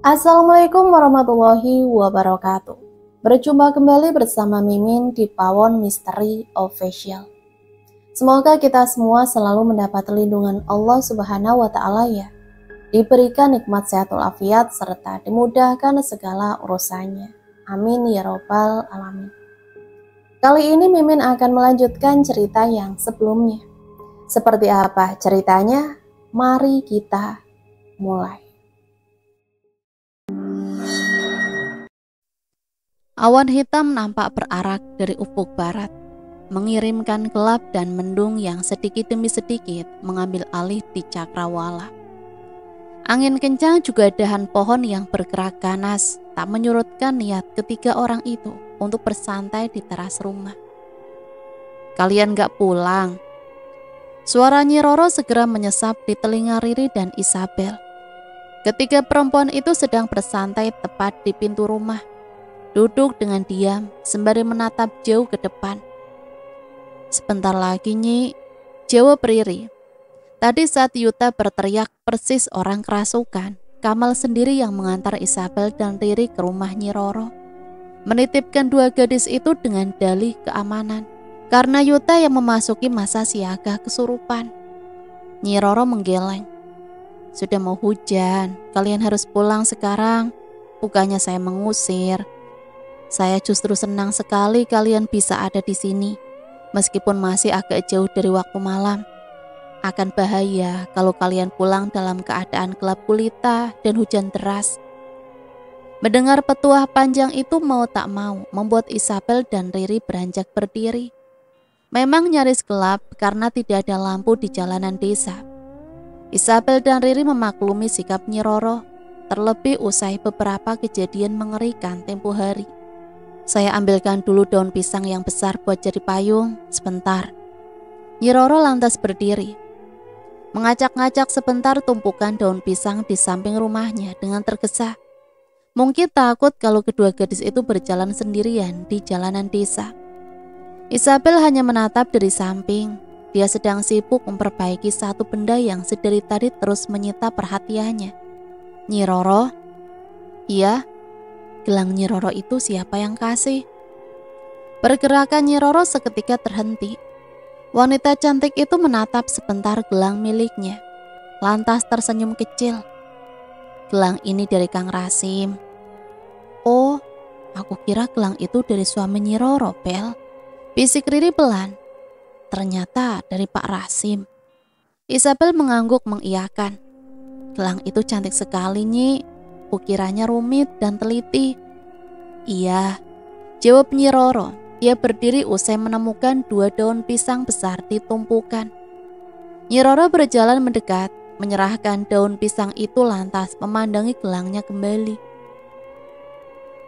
Assalamualaikum warahmatullahi wabarakatuh. Berjumpa kembali bersama Mimin di Pawon Misteri Official. Semoga kita semua selalu mendapat lindungan Allah Subhanahu wa Ta'ala ya. Diberikan nikmat sehat walafiat serta dimudahkan segala urusannya. Amin ya robbal alamin. Kali ini Mimin akan melanjutkan cerita yang sebelumnya. Seperti apa ceritanya? Mari kita mulai. Awan hitam nampak berarak dari ufuk barat, mengirimkan gelap dan mendung yang sedikit demi sedikit mengambil alih di cakrawala. Angin kencang juga dahan pohon yang bergerak ganas tak menyurutkan niat ketiga orang itu untuk bersantai di teras rumah. "Kalian gak pulang?" Suara Nyi Roro segera menyesap di telinga Riri dan Isabel. Ketiga perempuan itu sedang bersantai tepat di pintu rumah, duduk dengan diam sembari menatap jauh ke depan. "Sebentar lagi, Nyi," jawab Riri. Tadi saat Yuta berteriak persis orang kerasukan, Kamal sendiri yang mengantar Isabel dan Riri ke rumah Nyi Roro, menitipkan dua gadis itu dengan dalih keamanan, karena Yuta yang memasuki masa siaga kesurupan. Nyi Roro menggeleng. "Sudah mau hujan, kalian harus pulang sekarang. Bukannya saya mengusir. Saya justru senang sekali kalian bisa ada di sini, meskipun masih agak jauh dari waktu malam. Akan bahaya kalau kalian pulang dalam keadaan gelap gulita dan hujan deras." Mendengar petuah panjang itu mau tak mau membuat Isabel dan Riri beranjak berdiri. Memang nyaris gelap karena tidak ada lampu di jalanan desa. Isabel dan Riri memaklumi sikap Nyi Roro, terlebih usai beberapa kejadian mengerikan tempo hari. "Saya ambilkan dulu daun pisang yang besar buat jadi payung, sebentar." Nyi Roro lantas berdiri, mengacak-ngacak sebentar tumpukan daun pisang di samping rumahnya dengan tergesa. Mungkin takut kalau kedua gadis itu berjalan sendirian di jalanan desa. Isabel hanya menatap dari samping. Dia sedang sibuk memperbaiki satu benda yang sedari tadi terus menyita perhatiannya. "Nyi Roro?" "Iya." "Gelang Nyi Roro itu siapa yang kasih?" Pergerakan Nyi Roro seketika terhenti. Wanita cantik itu menatap sebentar gelang miliknya, lantas tersenyum kecil. "Gelang ini dari Kang Rasim." "Oh, aku kira gelang itu dari suami Nyi Roro, Bel," bisik Riri pelan. "Ternyata dari Pak Rasim." Isabel mengangguk mengiyakan. "Gelang itu cantik sekali, Nyi. Ukirannya rumit dan teliti." "Iya," jawab Nyi Roro. Dia berdiri usai menemukan dua daun pisang besar di tumpukan. Nyi Roro berjalan mendekat, menyerahkan daun pisang itu lantas memandangi gelangnya kembali.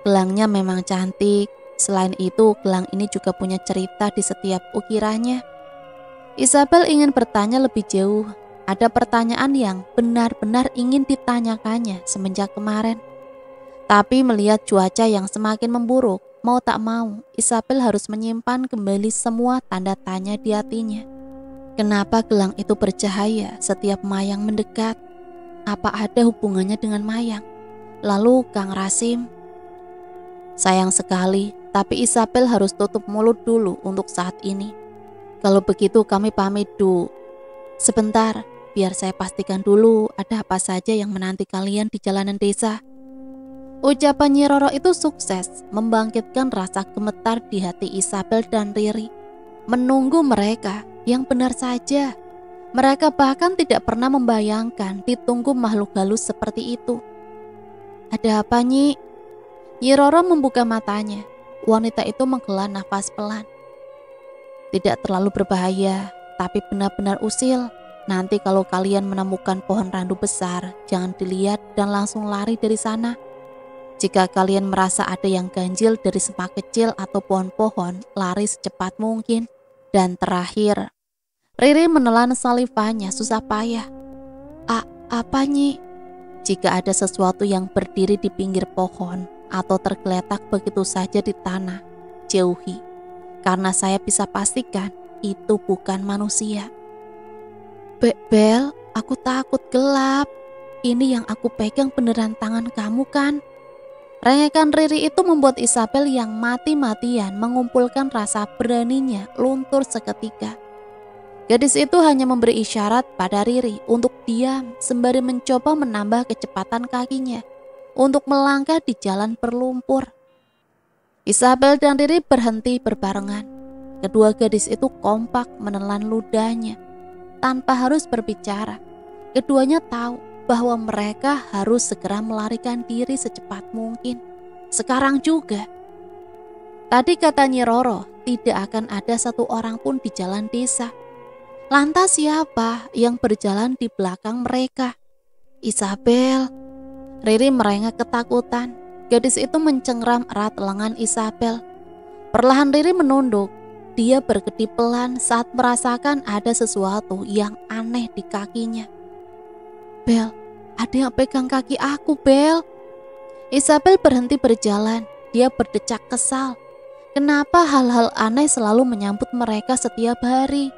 Gelangnya memang cantik. Selain itu, gelang ini juga punya cerita di setiap ukirannya. Isabel ingin bertanya lebih jauh. Ada pertanyaan yang benar-benar ingin ditanyakannya semenjak kemarin. Tapi melihat cuaca yang semakin memburuk, mau tak mau, Isabel harus menyimpan kembali semua tanda tanya di hatinya. Kenapa gelang itu bercahaya setiap Mayang mendekat? Apa ada hubungannya dengan Mayang? Lalu Kang Rasim? Sayang sekali, tapi Isabel harus tutup mulut dulu untuk saat ini. "Kalau begitu kami pamit, Du. Sebentar, biar saya pastikan dulu ada apa saja yang menanti kalian di jalanan desa." Ucapan Nyi Roro itu sukses membangkitkan rasa gemetar di hati Isabel dan Riri. Menunggu mereka yang benar saja. Mereka bahkan tidak pernah membayangkan ditunggu makhluk halus seperti itu. "Ada apa, Nyi?" Nyi Roro membuka matanya. Wanita itu menghela nafas pelan. "Tidak terlalu berbahaya, tapi benar-benar usil. Nanti kalau kalian menemukan pohon randu besar, jangan dilihat dan langsung lari dari sana. Jika kalian merasa ada yang ganjil dari semak kecil atau pohon-pohon, lari secepat mungkin. Dan terakhir," Riri menelan salivanya susah payah. Apa, Nyi?" "Jika ada sesuatu yang berdiri di pinggir pohon atau tergeletak begitu saja di tanah, jauhi. Karena saya bisa pastikan itu bukan manusia." Bel, aku takut gelap." ini yang aku pegang beneran tangan kamu kan? Rengekan Riri itu membuat Isabel yang mati-matian mengumpulkan rasa beraninya luntur seketika. Gadis itu hanya memberi isyarat pada Riri untuk diam sembari mencoba menambah kecepatan kakinya untuk melangkah di jalan berlumpur. Isabel dan Riri berhenti berbarengan. Kedua gadis itu kompak menelan ludahnya tanpa harus berbicara. Keduanya tahu bahwa mereka harus segera melarikan diri secepat mungkin. Sekarang juga. Tadi kata Nyi Roro, tidak akan ada satu orang pun di jalan desa. Lantas siapa yang berjalan di belakang mereka? Isabel. Riri merengek ketakutan. Gadis itu mencengram erat lengan Isabel. Perlahan Riri menunduk. Dia berkedip pelan saat merasakan ada sesuatu yang aneh di kakinya. Bel, ada yang pegang kaki aku, Bel. Isabel berhenti berjalan. Dia berdecak kesal. Kenapa hal-hal aneh selalu menyambut mereka setiap hari?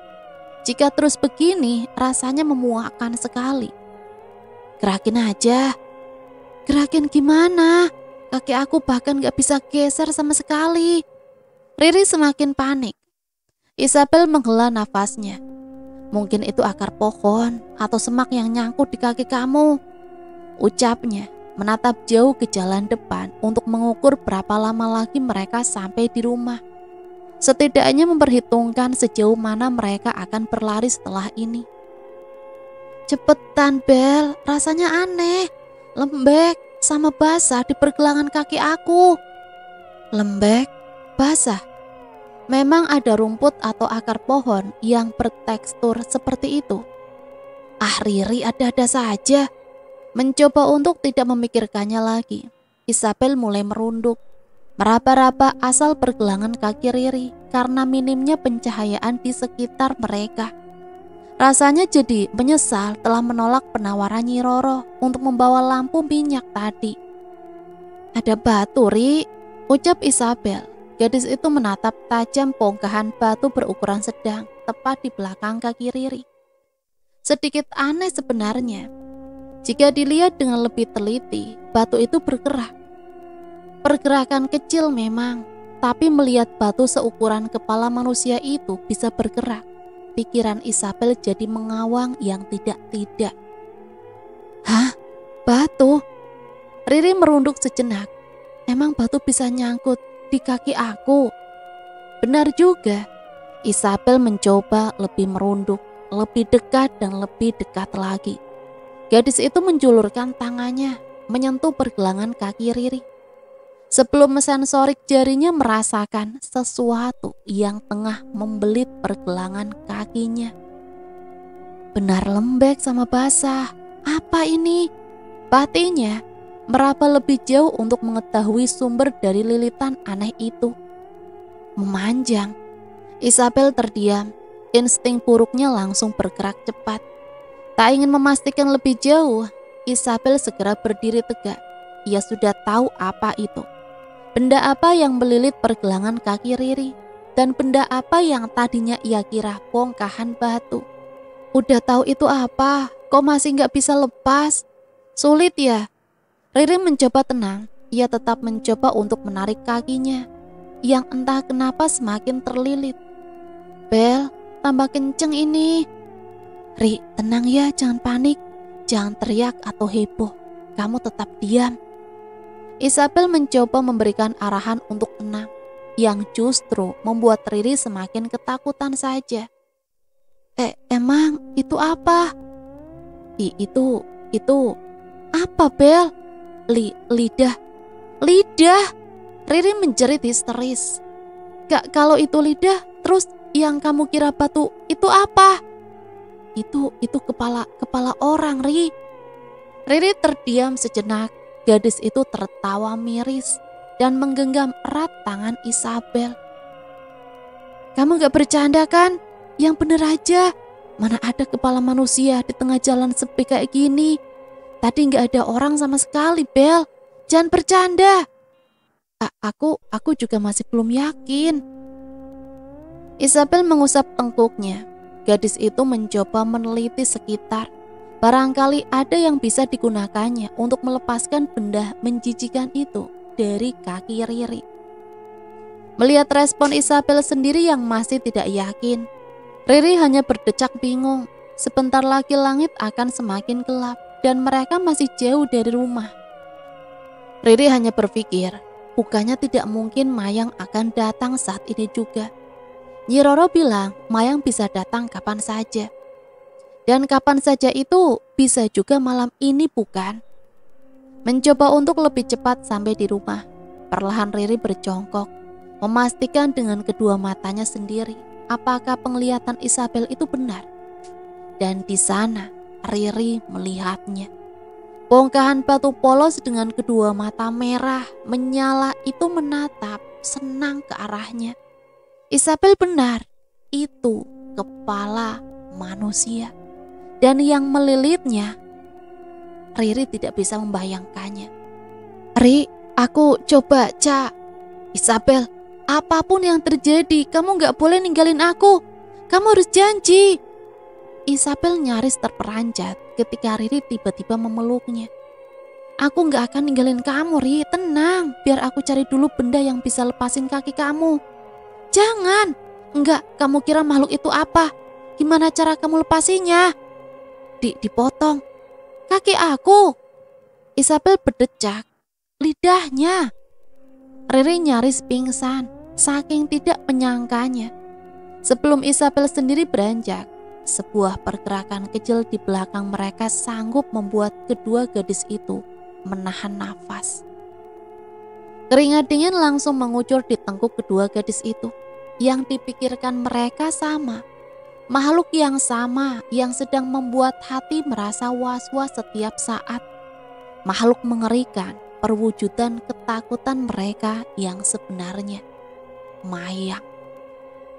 Jika terus begini, rasanya memuakkan sekali. Gerakin aja. Gerakin gimana? Kaki aku bahkan gak bisa geser sama sekali. Riri semakin panik. Isabel menghela nafasnya. Mungkin itu akar pohon atau semak yang nyangkut di kaki kamu, ucapnya menatap jauh ke jalan depan untuk mengukur berapa lama lagi mereka sampai di rumah. Setidaknya memperhitungkan sejauh mana mereka akan berlari setelah ini. Cepetan Bel, rasanya aneh, lembek sama basah di pergelangan kaki aku. Lembek, basah. Memang ada rumput atau akar pohon yang bertekstur seperti itu. Riri ada-ada saja. Mencoba untuk tidak memikirkannya lagi, Isabel mulai merunduk, meraba-raba asal pergelangan kaki Riri karena minimnya pencahayaan di sekitar mereka. Rasanya jadi menyesal telah menolak penawaran Nyi Roro untuk membawa lampu minyak tadi. Ada batu, Ri, ucap Isabel. Gadis itu menatap tajam bongkahan batu berukuran sedang tepat di belakang kaki Riri. Sedikit aneh sebenarnya. Jika dilihat dengan lebih teliti, batu itu bergerak. Pergerakan kecil memang, tapi melihat batu seukuran kepala manusia itu bisa bergerak, pikiran Isabel jadi mengawang yang tidak-tidak. Hah? Batu? Riri merunduk sejenak. Emang batu bisa nyangkut di kaki aku? Benar juga. Isabel mencoba lebih merunduk, lebih dekat dan lebih dekat lagi. Gadis itu menjulurkan tangannya, menyentuh pergelangan kaki Riri. Sebelum mensensorik jarinya merasakan sesuatu yang tengah membelit pergelangan kakinya. Benar lembek sama basah. Apa ini? Batinnya meraba lebih jauh untuk mengetahui sumber dari lilitan aneh itu. Memanjang. Isabel terdiam. Insting buruknya langsung bergerak cepat. Tak ingin memastikan lebih jauh, Isabel segera berdiri tegak. Ia sudah tahu apa itu. Benda apa yang melilit pergelangan kaki Riri, dan benda apa yang tadinya ia kira bongkahan batu. Udah tahu itu apa, kok masih gak bisa lepas? Sulit ya? Riri mencoba tenang. Ia tetap mencoba untuk menarik kakinya, yang entah kenapa semakin terlilit. Bel, tambah kenceng ini. Ri, tenang ya, jangan panik. Jangan teriak atau heboh. Kamu tetap diam. Isabel mencoba memberikan arahan untuk tenang, yang justru membuat Riri semakin ketakutan saja. Emang itu apa? Itu apa, Bel? Lidah. Riri menjerit histeris. Gak, kalau itu lidah, terus yang kamu kira batu itu apa? Itu kepala orang, Ri. Riri terdiam sejenak. Gadis itu tertawa miris dan menggenggam erat tangan Isabel. Kamu gak bercanda kan? Yang bener aja. Mana ada kepala manusia di tengah jalan sepi kayak gini? Tadi gak ada orang sama sekali, Bel. Jangan bercanda. Aku juga masih belum yakin. Isabel mengusap tengkuknya. Gadis itu mencoba meneliti sekitar. Barangkali ada yang bisa digunakannya untuk melepaskan benda menjijikan itu dari kaki Riri. Melihat respon Isabel sendiri yang masih tidak yakin, Riri hanya berdecak bingung. Sebentar lagi langit akan semakin gelap dan mereka masih jauh dari rumah. Riri hanya berpikir, bukannya tidak mungkin Mayang akan datang saat ini juga. Nyi Roro bilang Mayang bisa datang kapan saja. Dan kapan saja itu bisa juga malam ini, bukan? Mencoba untuk lebih cepat sampai di rumah, perlahan Riri berjongkok, memastikan dengan kedua matanya sendiri apakah penglihatan Isabel itu benar. Dan di sana Riri melihatnya. Bongkahan batu polos dengan kedua mata merah menyala itu menatap senang ke arahnya. Isabel benar, itu kepala manusia. Dan yang melilitnya, Riri tidak bisa membayangkannya. Ri, aku coba, Cak. Isabel, apapun yang terjadi, kamu gak boleh ninggalin aku. Kamu harus janji. Isabel nyaris terperanjat ketika Riri tiba-tiba memeluknya. Aku gak akan ninggalin kamu, Ri. Tenang, biar aku cari dulu benda yang bisa lepasin kaki kamu. Jangan. Enggak, kamu kira makhluk itu apa? Gimana cara kamu lepasinya? Dipotong kaki aku. Isabel berdecak lidahnya. Riri nyaris pingsan saking tidak menyangkanya. Sebelum Isabel sendiri beranjak, sebuah pergerakan kecil di belakang mereka sanggup membuat kedua gadis itu menahan nafas. Keringat dingin langsung mengucur di tengkuk kedua gadis itu. Yang dipikirkan mereka sama. Makhluk yang sama yang sedang membuat hati merasa was-was setiap saat. Makhluk mengerikan, perwujudan ketakutan mereka yang sebenarnya. Mayang.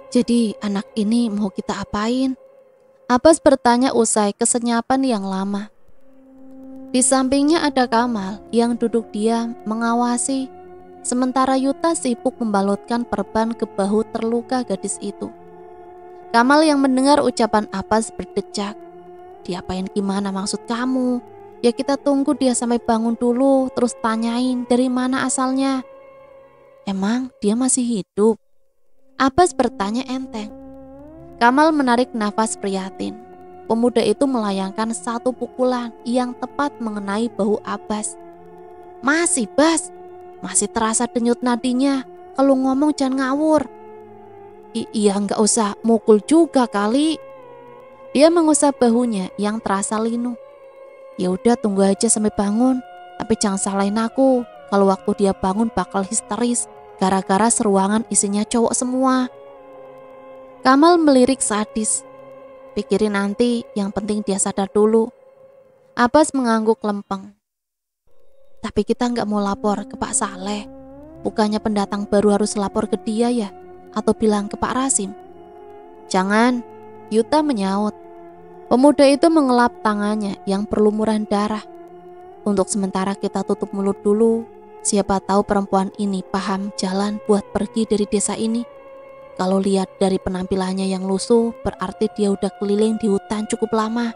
Jadi anak ini mau kita apain? Abbas bertanya usai kesenyapan yang lama. Di sampingnya ada Kamal yang duduk diam mengawasi, sementara Yuta sibuk membalutkan perban ke bahu terluka gadis itu. Kamal yang mendengar ucapan Abbas berdecak. Diapain gimana maksud kamu? Ya kita tunggu dia sampai bangun dulu, terus tanyain dari mana asalnya. Emang dia masih hidup? Abbas bertanya enteng. Kamal menarik nafas prihatin. Pemuda itu melayangkan satu pukulan yang tepat mengenai bahu Abbas. Masih, Bas. Masih terasa denyut nadinya. Kalau ngomong jangan ngawur. Iya, nggak usah mukul juga kali. Dia mengusap bahunya yang terasa linu. Ya udah tunggu aja sampai bangun. Tapi jangan salahin aku. Kalau waktu dia bangun bakal histeris gara-gara seruangan isinya cowok semua. Kamal melirik sadis. Pikirin nanti, yang penting dia sadar dulu. Abbas mengangguk lempeng. Tapi kita nggak mau lapor ke Pak Saleh. Bukannya pendatang baru harus lapor ke dia ya? Atau bilang ke Pak Rasim? Jangan, Yuta menyaut. Pemuda itu mengelap tangannya yang berlumuran darah. Untuk sementara kita tutup mulut dulu. Siapa tahu perempuan ini paham jalan buat pergi dari desa ini. Kalau lihat dari penampilannya yang lusuh, berarti dia udah keliling di hutan cukup lama.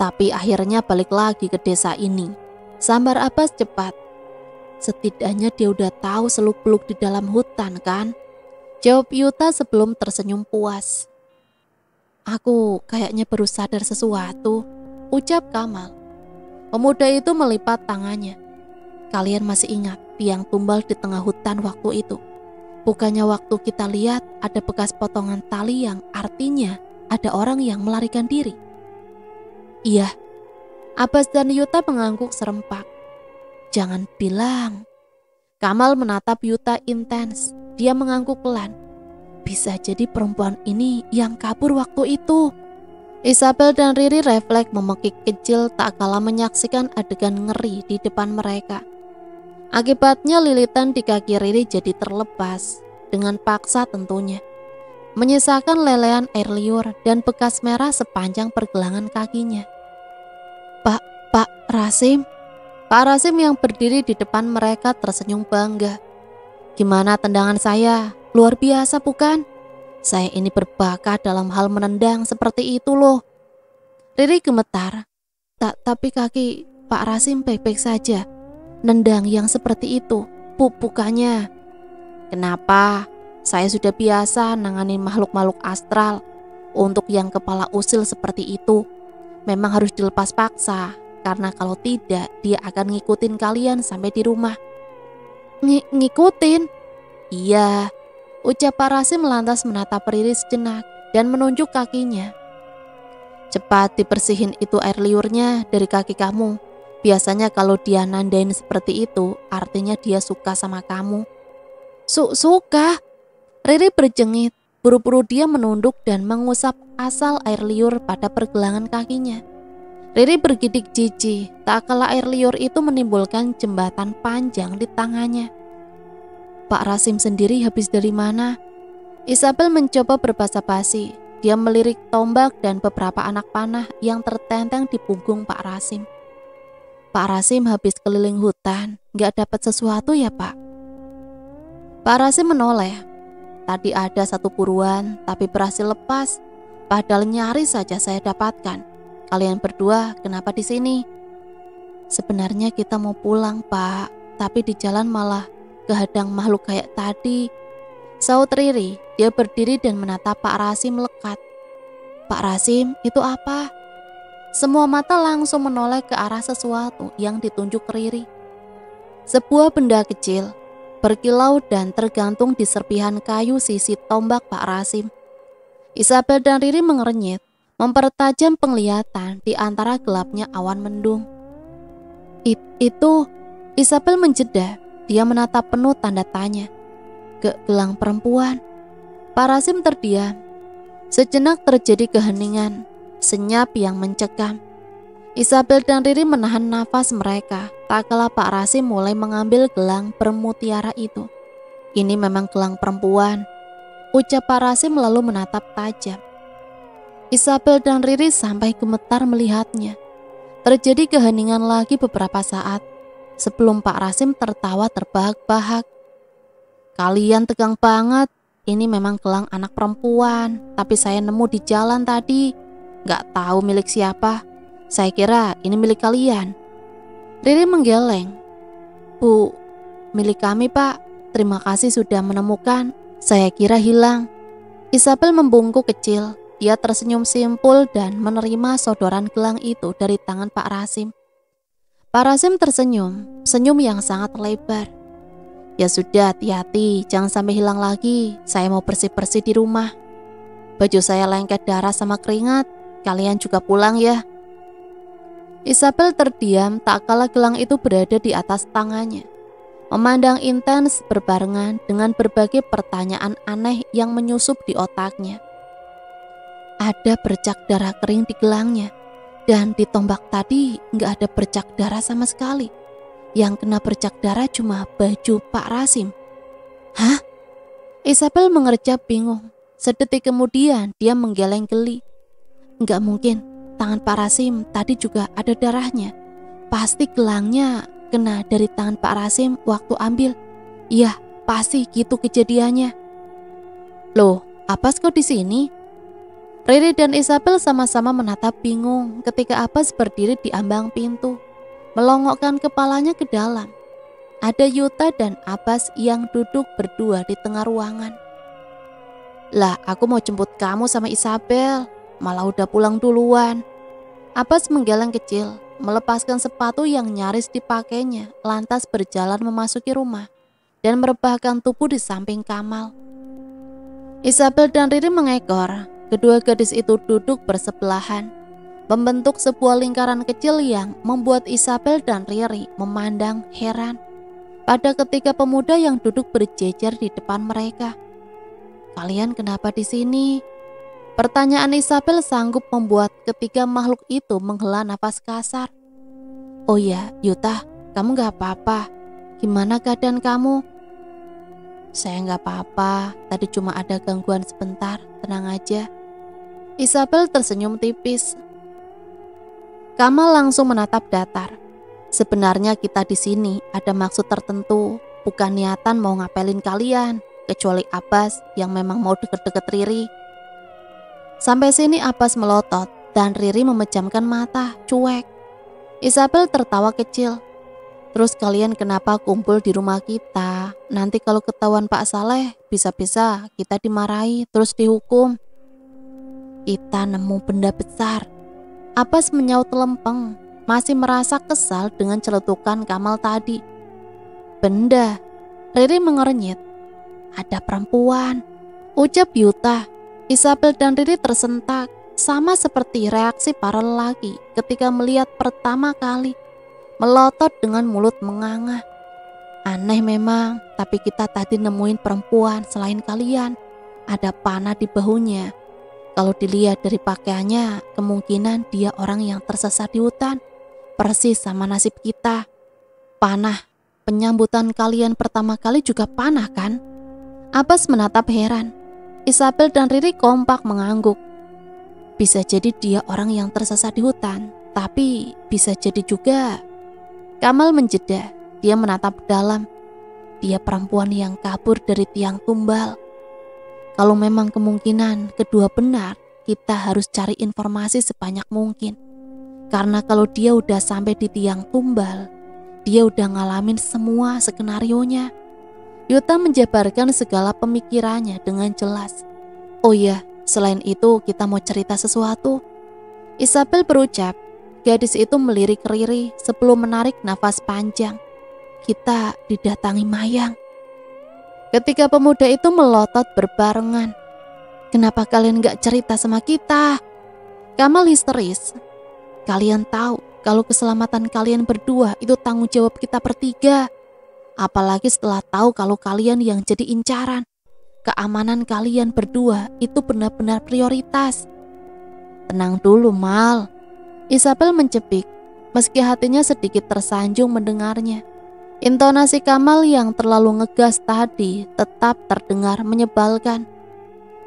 Tapi akhirnya balik lagi ke desa ini. Sambar Abbas cepat. Setidaknya dia udah tahu seluk-beluk di dalam hutan kan? Jawab Yuta sebelum tersenyum puas. Aku kayaknya baru sadar sesuatu, ucap Kamal. Pemuda itu melipat tangannya. Kalian masih ingat tiang tumbal di tengah hutan waktu itu? Bukannya waktu kita lihat ada bekas potongan tali yang artinya ada orang yang melarikan diri? Iya. Abbas dan Yuta mengangguk serempak. Jangan bilang. Kamal menatap Yuta intens. Dia mengangguk pelan. Bisa jadi perempuan ini yang kabur waktu itu. Isabel dan Riri refleks memekik kecil tak kalah menyaksikan adegan ngeri di depan mereka. Akibatnya lilitan di kaki Riri jadi terlepas, dengan paksa tentunya. Menyisakan lelehan air liur dan bekas merah sepanjang pergelangan kakinya. Pak Rasim. Pak Rasim yang berdiri di depan mereka tersenyum bangga. Gimana tendangan saya? Luar biasa bukan? Saya ini berbakat dalam hal menendang seperti itu loh. Riri gemetar. Tapi kaki Pak Rasim baik-baik saja. Nendang yang seperti itu, bukannya. Kenapa? Saya sudah biasa nanganin makhluk-makhluk astral. Untuk yang kepala usil seperti itu, memang harus dilepas paksa. Karena kalau tidak, dia akan ngikutin kalian sampai di rumah. Ngikutin? Iya, ucap Pak Rasim lantas menatap Riri sejenak dan menunjuk kakinya. Cepat dibersihin itu air liurnya dari kaki kamu. Biasanya kalau dia nandain seperti itu, artinya dia suka sama kamu. Suka? Riri berjengit. Buru-buru dia menunduk dan mengusap asal air liur pada pergelangan kakinya. Riri bergidik jijik, tak kala air liur itu menimbulkan jembatan panjang di tangannya. Pak Rasim sendiri habis dari mana? Isabel mencoba berbasa-basi. Dia melirik tombak dan beberapa anak panah yang tertenteng di punggung Pak Rasim. Pak Rasim habis keliling hutan, gak dapat sesuatu ya Pak? Pak Rasim menoleh. Tadi ada satu buruan, tapi berhasil lepas. Padahal nyaris saja saya dapatkan. Kalian berdua kenapa di sini? Sebenarnya kita mau pulang Pak, tapi di jalan malah kehadang makhluk kayak tadi. Saut Riri. Dia berdiri dan menatap Pak Rasim melekat. Pak Rasim, itu apa? Semua mata langsung menoleh ke arah sesuatu yang ditunjuk Riri. Sebuah benda kecil, berkilau dan tergantung di serpihan kayu sisi tombak Pak Rasim. Isabel dan Riri mengernyit, mempertajam penglihatan di antara gelapnya awan mendung. Itu, Isabel menjeda. Dia menatap penuh tanda tanya. Gelang perempuan. Pak Rasim terdiam. Sejenak terjadi keheningan, senyap yang mencekam. Isabel dan Riri menahan nafas mereka, tak kala Pak Rasim mulai mengambil gelang bermutiara itu. Ini memang gelang perempuan, ucap Pak Rasim lalu menatap tajam. Isabel dan Riri sampai gemetar melihatnya. Terjadi keheningan lagi beberapa saat, sebelum Pak Rasim tertawa terbahak-bahak. Kalian tegang banget. Ini memang gelang anak perempuan, tapi saya nemu di jalan tadi. Gak tahu milik siapa. Saya kira ini milik kalian. Riri menggeleng. Bu, milik kami Pak. Terima kasih sudah menemukan. Saya kira hilang. Isabel membungkuk kecil. Dia tersenyum simpul dan menerima sodoran gelang itu dari tangan Pak Rasim. Pak Rasim tersenyum, senyum yang sangat lebar. Ya sudah, hati-hati, jangan sampai hilang lagi. Saya mau bersih-bersih di rumah. Baju saya lengket darah sama keringat. Kalian juga pulang ya. Isabel terdiam tak kala gelang itu berada di atas tangannya. Memandang intens berbarengan dengan berbagai pertanyaan aneh yang menyusup di otaknya. Ada bercak darah kering di gelangnya. Dan di tombak tadi nggak ada bercak darah sama sekali. Yang kena bercak darah cuma baju Pak Rasim. Hah? Isabel mengerjap bingung. Sedetik kemudian dia menggeleng geli. Enggak mungkin, tangan Pak Rasim tadi juga ada darahnya. Pasti gelangnya kena dari tangan Pak Rasim waktu ambil. Iya, pasti gitu kejadiannya. Loh, Abbas kok di sini? Riri dan Isabel sama-sama menatap bingung ketika Abbas berdiri di ambang pintu. Melongokkan kepalanya ke dalam. Ada Yuta dan Abbas yang duduk berdua di tengah ruangan. Lah, aku mau jemput kamu sama Isabel, malah udah pulang duluan. Abbas menggeleng kecil, melepaskan sepatu yang nyaris dipakainya, lantas berjalan memasuki rumah dan merebahkan tubuh di samping Kamal. Isabel dan Riri mengekor. Kedua gadis itu duduk bersebelahan, membentuk sebuah lingkaran kecil yang membuat Isabel dan Riri memandang heran pada ketiga pemuda yang duduk berjejer di depan mereka. Kalian kenapa di sini? Pertanyaan Isabel sanggup membuat ketiga makhluk itu menghela nafas kasar. Oh ya, Yuta, kamu gak apa-apa? Gimana keadaan kamu? Saya gak apa-apa, tadi cuma ada gangguan sebentar, tenang aja. Isabel tersenyum tipis. Kamal langsung menatap datar. Sebenarnya kita di sini ada maksud tertentu, bukan niatan mau ngapelin kalian, kecuali Abbas yang memang mau deket-deket Riri. Sampai sini Abbas melotot, dan Riri memejamkan mata, cuek. Isabel tertawa kecil. Terus kalian kenapa kumpul di rumah kita? Nanti kalau ketahuan Pak Saleh, bisa-bisa kita dimarahi terus dihukum. Kita nemu benda besar. Abbas menyaut lempeng, masih merasa kesal dengan celetukan Kamal tadi. Benda, Riri mengernyit. Ada perempuan, ucap Yuta. Isabel dan Riri tersentak, sama seperti reaksi para lelaki ketika melihat pertama kali, melotot dengan mulut menganga. Aneh memang, tapi kita tadi nemuin perempuan selain kalian. Ada panah di bahunya. Kalau dilihat dari pakaiannya, kemungkinan dia orang yang tersesat di hutan. Persis sama nasib kita. Panah, penyambutan kalian pertama kali juga panah kan? Abbas menatap heran. Isabel dan Riri kompak mengangguk. Bisa jadi dia orang yang tersesat di hutan, tapi bisa jadi juga. Kamal menjeda, dia menatap dalam. Dia perempuan yang kabur dari tiang tumbal. Kalau memang kemungkinan kedua benar, kita harus cari informasi sebanyak mungkin. Karena kalau dia udah sampai di tiang tumbal, dia udah ngalamin semua skenarionya. Yuta menjabarkan segala pemikirannya dengan jelas. Oh iya, selain itu kita mau cerita sesuatu. Isabel berucap. Gadis itu melirik Riri sebelum menarik nafas panjang. Kita didatangi mayang. Ketika pemuda itu melotot berbarengan. Kenapa kalian gak cerita sama kita? Kamal histeris. Kalian tahu kalau keselamatan kalian berdua itu tanggung jawab kita bertiga. Apalagi setelah tahu kalau kalian yang jadi incaran. Keamanan kalian berdua itu benar-benar prioritas. Tenang dulu Mal. Isabel mencepik, meski hatinya sedikit tersanjung mendengarnya. Intonasi Kamal yang terlalu ngegas tadi tetap terdengar menyebalkan.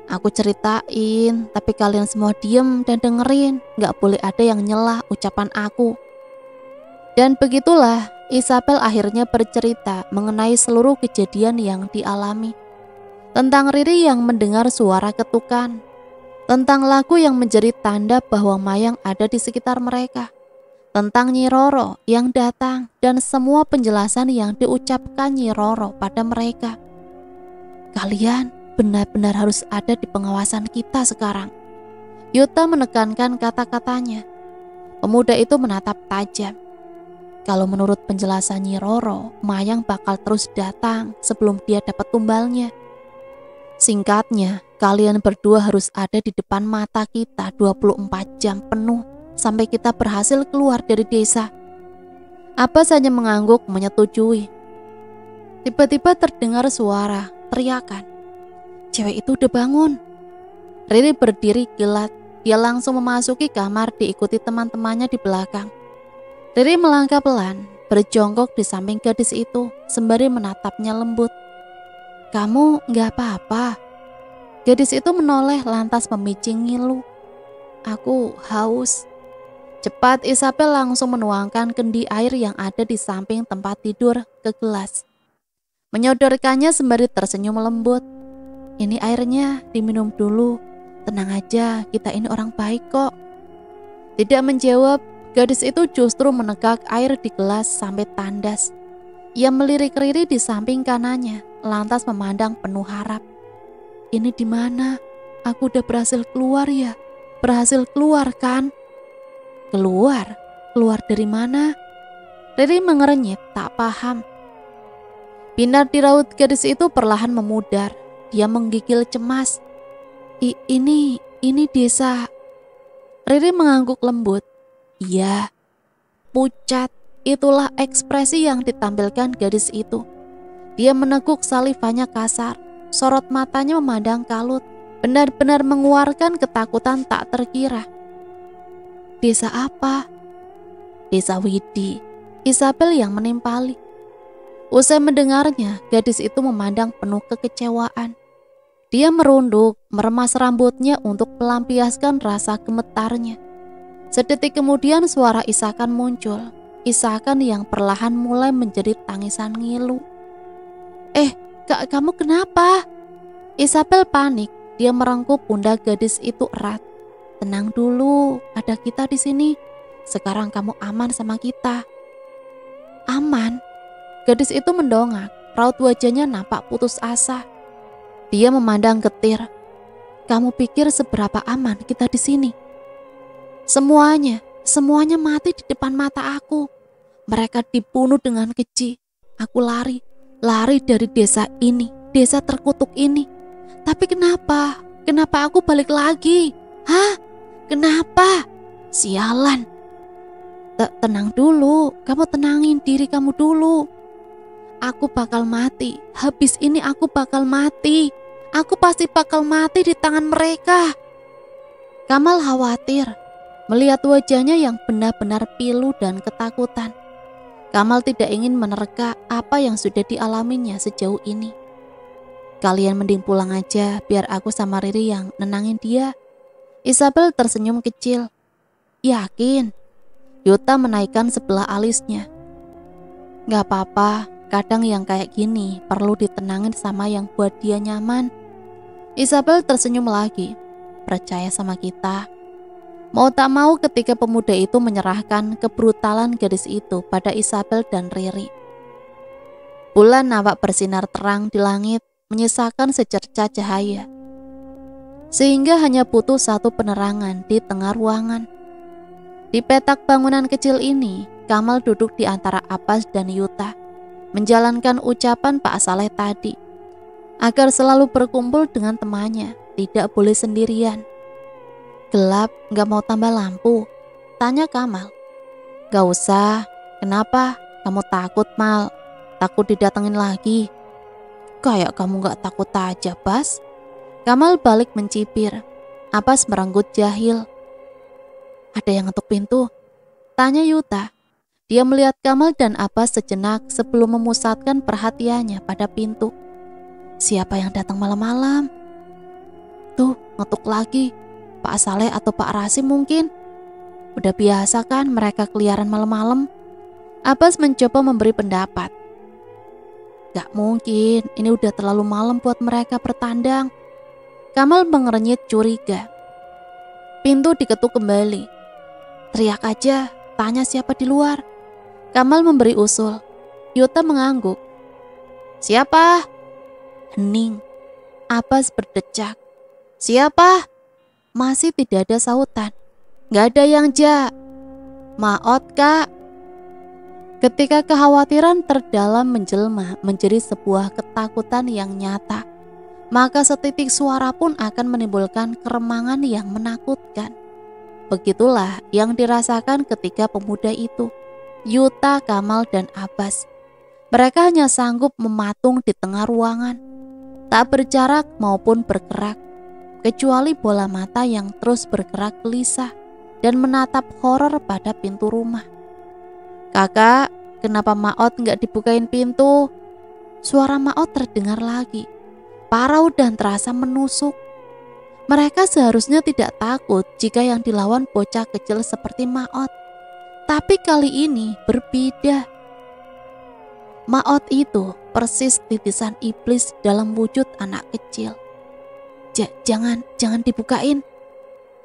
Aku ceritain, tapi kalian semua diem dan dengerin. Gak boleh ada yang nyela ucapan aku. Dan begitulah Isabel akhirnya bercerita mengenai seluruh kejadian yang dialami. Tentang Riri yang mendengar suara ketukan. Tentang lagu yang menjadi tanda bahwa mayang ada di sekitar mereka. Tentang Nyi Roro yang datang dan semua penjelasan yang diucapkan Nyi Roro pada mereka. Kalian benar-benar harus ada di pengawasan kita sekarang. Yuta menekankan kata-katanya. Pemuda itu menatap tajam. Kalau menurut penjelasan Nyi Roro, mayang bakal terus datang sebelum dia dapat tumbalnya. Singkatnya, kalian berdua harus ada di depan mata kita 24 jam penuh sampai kita berhasil keluar dari desa. Abbas hanya mengangguk menyetujui. Tiba-tiba terdengar suara teriakan. Cewek itu udah bangun. Riri berdiri kilat. Dia langsung memasuki kamar diikuti teman-temannya di belakang. Riri melangkah pelan, berjongkok di samping gadis itu sembari menatapnya lembut. Kamu gak apa-apa? Gadis itu menoleh lantas memicing ngilu. Aku haus. Cepat Isabel langsung menuangkan kendi air yang ada di samping tempat tidur ke gelas. Menyodorkannya sembari tersenyum lembut. Ini airnya, diminum dulu. Tenang aja, kita ini orang baik kok. Tidak menjawab, gadis itu justru menegak air di gelas sampai tandas. Ia melirik Riri di samping kanannya, lantas memandang penuh harap. Ini di mana? Aku udah berhasil keluar ya? Berhasil keluar kan? Keluar? Keluar dari mana? Riri mengernyit, tak paham. Binar di raut gadis itu perlahan memudar. Dia menggigil cemas. Ini desa. Riri mengangguk lembut. Iya. Pucat. Itulah ekspresi yang ditampilkan gadis itu. Dia meneguk salivanya kasar. Sorot matanya memandang kalut. Benar-benar mengeluarkan ketakutan tak terkira. Desa apa? Desa Widi. Isabel yang menimpali. Usai mendengarnya, gadis itu memandang penuh kekecewaan. Dia merunduk, meremas rambutnya untuk melampiaskan rasa gemetarnya. Sedetik kemudian suara isakan muncul. Isakan yang perlahan mulai menjadi tangisan ngilu. Kak, kamu kenapa? Isabel panik. Dia merengkup pundak gadis itu erat. tenang dulu, ada kita di sini. Sekarang kamu aman sama kita. Aman? Gadis itu mendongak, raut wajahnya nampak putus asa. Dia memandang getir. Kamu pikir seberapa aman kita di sini? Semuanya mati di depan mata aku. Mereka dibunuh dengan keji. Aku lari dari desa ini, desa terkutuk ini. Tapi kenapa aku balik lagi? Hah? Kenapa? Sialan. Tenang dulu, kamu tenangin diri kamu dulu. Aku bakal mati, habis ini aku bakal mati. Aku pasti bakal mati di tangan mereka. Kamal khawatir melihat wajahnya yang benar-benar pilu dan ketakutan. Kamal tidak ingin menerka apa yang sudah dialaminya sejauh ini. Kalian mending pulang aja biar aku sama Riri yang nenangin dia. Isabel tersenyum kecil. Yakin? Yuta menaikkan sebelah alisnya. Gak apa-apa, kadang yang kayak gini perlu ditenangin sama yang buat dia nyaman. Isabel tersenyum lagi. Percaya sama kita. Mau tak mau ketika pemuda itu menyerahkan kebrutalan gadis itu pada Isabel dan Riri. Bulan nampak bersinar terang di langit, menyisakan secercah cahaya. Sehingga hanya butuh satu penerangan di tengah ruangan. Di petak bangunan kecil ini, Kamal duduk di antara Abbas dan Yuta, menjalankan ucapan Pak Saleh tadi, agar selalu berkumpul dengan temannya, tidak boleh sendirian. Gelap, gak mau tambah lampu? Tanya Kamal. Gak usah, kenapa? Kamu takut, Mal? Takut didatengin lagi? Kayak kamu gak takut aja, Bas. Kamal balik mencibir. Abbas merenggut jahil. Ada yang ngetuk pintu? Tanya Yuta. Dia melihat Kamal dan Abbas sejenak sebelum memusatkan perhatiannya pada pintu. Siapa yang datang malam-malam? Tuh, ngetuk lagi. Pak Saleh atau Pak Rasim mungkin. Udah biasa kan mereka keliaran malam-malam. Abbas mencoba memberi pendapat. Gak mungkin, ini udah terlalu malam buat mereka bertandang. Kamal mengernyit curiga. Pintu diketuk kembali. Teriak aja, tanya siapa di luar. Kamal memberi usul. Yuta mengangguk. Siapa? Hening. Abbas berdecak. Siapa? Masih tidak ada sautan. Gak ada yang Maot, Kak. Ketika kekhawatiran terdalam menjelma menjadi sebuah ketakutan yang nyata, maka setitik suara pun akan menimbulkan keremangan yang menakutkan. Begitulah yang dirasakan ketika pemuda itu, Yuta, Kamal, dan Abbas. Mereka hanya sanggup mematung di tengah ruangan, tak berjarak maupun bergerak, kecuali bola mata yang terus bergerak gelisah dan menatap horor pada pintu rumah. Kakak, kenapa Maot nggak dibukain pintu? Suara Maot terdengar lagi, parau dan terasa menusuk. Mereka seharusnya tidak takut jika yang dilawan bocah kecil seperti Maot. Tapi kali ini berbeda. Maot itu persis titisan iblis dalam wujud anak kecil. Jangan dibukain.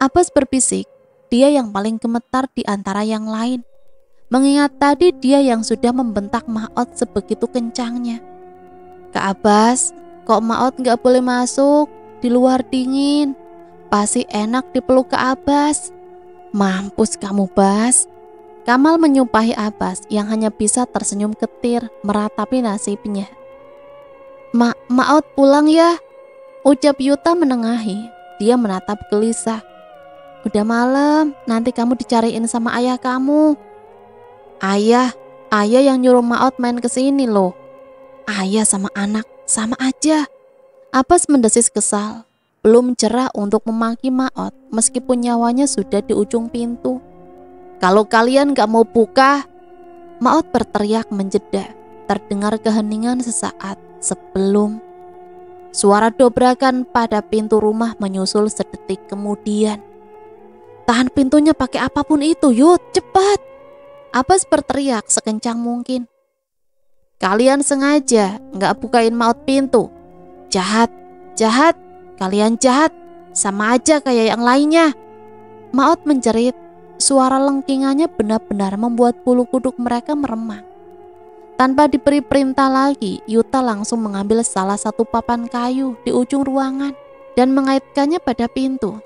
Abbas berbisik, dia yang paling gemetar di antara yang lain. Mengingat tadi dia yang sudah membentak Maot sebegitu kencangnya. Kak Abbas, kok Maot gak boleh masuk? Di luar dingin. Pasti enak dipeluk Kak Abbas. Mampus kamu, Bas. Kamal menyumpahi Abbas yang hanya bisa tersenyum ketir meratapi nasibnya. Maot pulang ya, ucap Yuta menengahi. Dia menatap gelisah. Udah malam, nanti kamu dicariin sama ayah kamu. Ayah yang nyuruh Maot main kesini loh. Ayah sama anak, sama aja. Abbas mendesis kesal. Belum cerah untuk memaki Maot meskipun nyawanya sudah di ujung pintu. Kalau kalian gak mau buka, Maot berteriak menjeda. Terdengar keheningan sesaat sebelum suara dobrakan pada pintu rumah menyusul sedetik kemudian. Tahan pintunya pakai apapun itu, Yud, cepat. Abbas berteriak sekencang mungkin. Kalian sengaja gak bukain Maot pintu. Jahat, kalian jahat. Sama aja kayak yang lainnya. Maot menjerit. Suara lengkingannya benar-benar membuat bulu kuduk mereka meremang. Tanpa diberi perintah lagi, Yuta langsung mengambil salah satu papan kayu di ujung ruangan dan mengaitkannya pada pintu.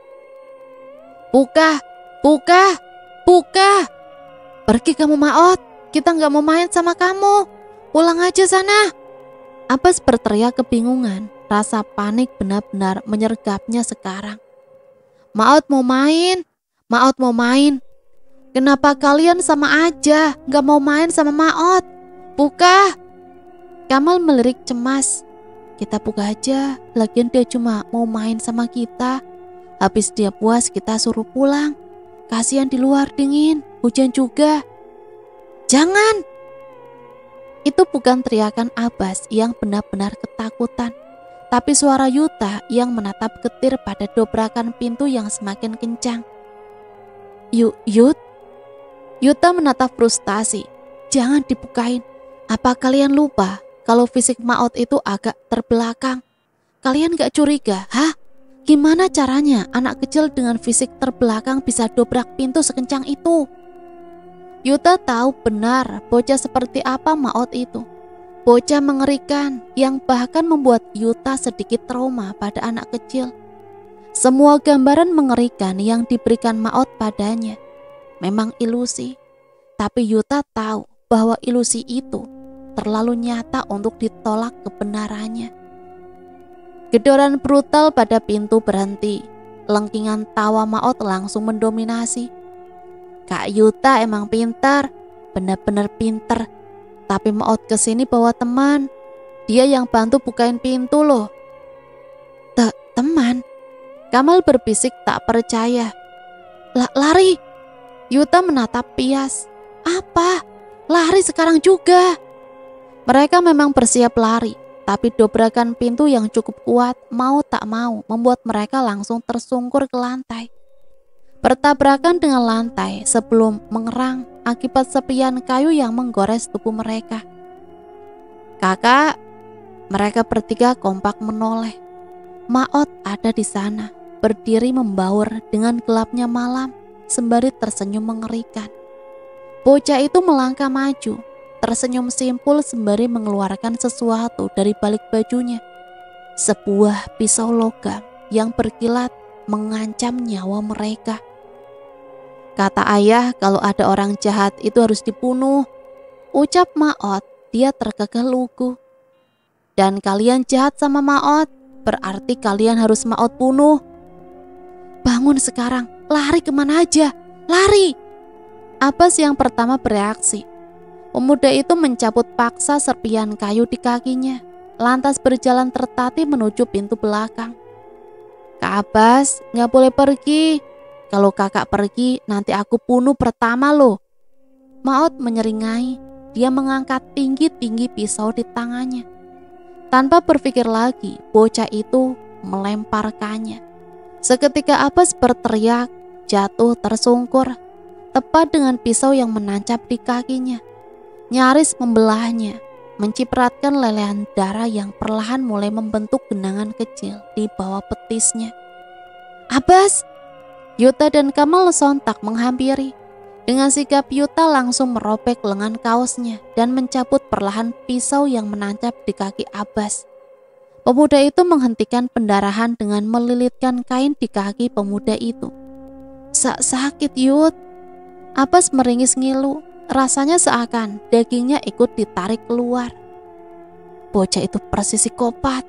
Buka, buka, buka. Pergi kamu Maot, kita nggak mau main sama kamu. Pulang aja sana. Abbas berteriak kebingungan, rasa panik benar-benar menyergapnya sekarang. Maot mau main. Maot mau main. Kenapa kalian sama aja gak mau main sama Maot? Buka. Kamal melirik cemas. Kita buka aja, lagian dia cuma mau main sama kita. Habis dia puas kita suruh pulang. Kasihan di luar dingin, hujan juga. Jangan. Itu bukan teriakan Abbas yang benar-benar ketakutan, tapi suara Yuta yang menatap getir pada dobrakan pintu yang semakin kencang. Yut? Yuta menatap frustasi. Jangan dibukain. Apa kalian lupa kalau fisik Maot itu agak terbelakang? Kalian gak curiga? Hah? Gimana caranya anak kecil dengan fisik terbelakang bisa dobrak pintu sekencang itu? Yuta tahu benar bocah seperti apa Maot itu. Bocah mengerikan yang bahkan membuat Yuta sedikit trauma pada anak kecil. Semua gambaran mengerikan yang diberikan Maot padanya memang ilusi, tapi Yuta tahu bahwa ilusi itu terlalu nyata untuk ditolak kebenarannya. Gedoran brutal pada pintu berhenti. Lengkingan tawa Maot langsung mendominasi. Kak Yuta emang pintar, benar-benar pintar. Tapi Maot kesini bawa teman. Dia yang bantu bukain pintu loh. Teman? Kamal berbisik tak percaya. Lari. Yuta menatap Pias. Apa? Lari sekarang juga. Mereka memang bersiap lari, tapi dobrakan pintu yang cukup kuat mau tak mau membuat mereka langsung tersungkur ke lantai. Bertabrakan dengan lantai sebelum mengerang akibat serpihan kayu yang menggores tubuh mereka. Kakak, mereka bertiga kompak menoleh. Maot ada di sana, berdiri membaur dengan gelapnya malam, sembari tersenyum mengerikan. Bocah itu melangkah maju, tersenyum simpul sembari mengeluarkan sesuatu dari balik bajunya. Sebuah pisau logam yang berkilat mengancam nyawa mereka. Kata ayah kalau ada orang jahat itu harus dibunuh. Ucap Maot, dia terkekeh lugu. Dan kalian jahat sama Maot, berarti kalian harus Maot bunuh. Bangun sekarang, lari kemana aja, lari. Abbas yang pertama bereaksi. Pemuda itu mencabut paksa serpihan kayu di kakinya, lantas berjalan tertatih menuju pintu belakang. Kak Abbas, gak boleh pergi. Kalau kakak pergi, nanti aku bunuh pertama loh. Maot menyeringai, dia mengangkat tinggi-tinggi pisau di tangannya. Tanpa berpikir lagi, bocah itu melemparkannya. Seketika Abbas berteriak, jatuh tersungkur, tepat dengan pisau yang menancap di kakinya. Nyaris membelahnya, mencipratkan lelehan darah yang perlahan mulai membentuk genangan kecil di bawah betisnya. Abbas! Yuta dan Kamal sontak menghampiri. Dengan sigap Yuta langsung merobek lengan kaosnya dan mencabut perlahan pisau yang menancap di kaki Abbas. Pemuda itu menghentikan pendarahan dengan melilitkan kain di kaki pemuda itu. Sakit Yut. Abbas meringis ngilu. Rasanya seakan dagingnya ikut ditarik keluar. Bocah itu persis psikopat.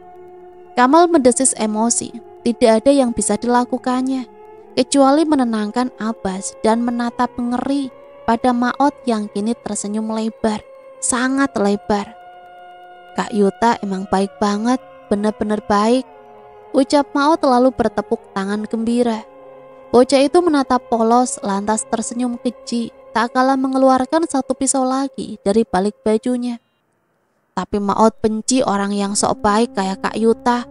Kamal mendesis emosi. Tidak ada yang bisa dilakukannya kecuali menenangkan Abbas dan menatap ngeri pada Maot yang kini tersenyum lebar, sangat lebar. Kak Yuta emang baik banget, benar-benar baik. Ucap Maot lalu bertepuk tangan gembira. Bocah itu menatap polos lantas tersenyum keji, tak kalah mengeluarkan satu pisau lagi dari balik bajunya. Tapi Maot benci orang yang sok baik kayak Kak Yuta.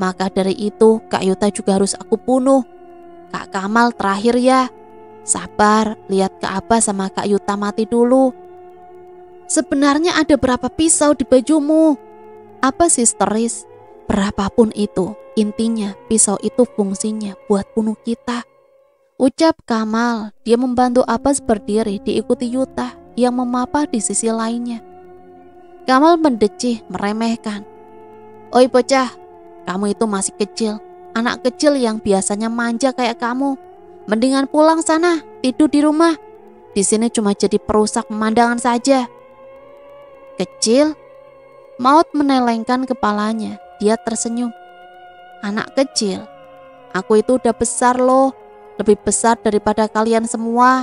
Maka dari itu Kak Yuta juga harus aku bunuh. Kak Kamal terakhir ya. Sabar, lihat Kak Abbas sama Kak Yuta mati dulu. Sebenarnya ada berapa pisau di bajumu? Abbas histeris. Berapapun itu, intinya pisau itu fungsinya buat bunuh kita. Ucap Kamal. Dia membantu Abbas berdiri diikuti Yuta yang memapah di sisi lainnya. Kamal mendecih meremehkan. Oi bocah, kamu itu masih kecil. Anak kecil yang biasanya manja kayak kamu. Mendingan pulang sana, tidur di rumah. Di sini cuma jadi perusak pemandangan saja. Kecil? Maud menelengkan kepalanya. Dia tersenyum. Anak kecil? Aku itu udah besar loh. Lebih besar daripada kalian semua.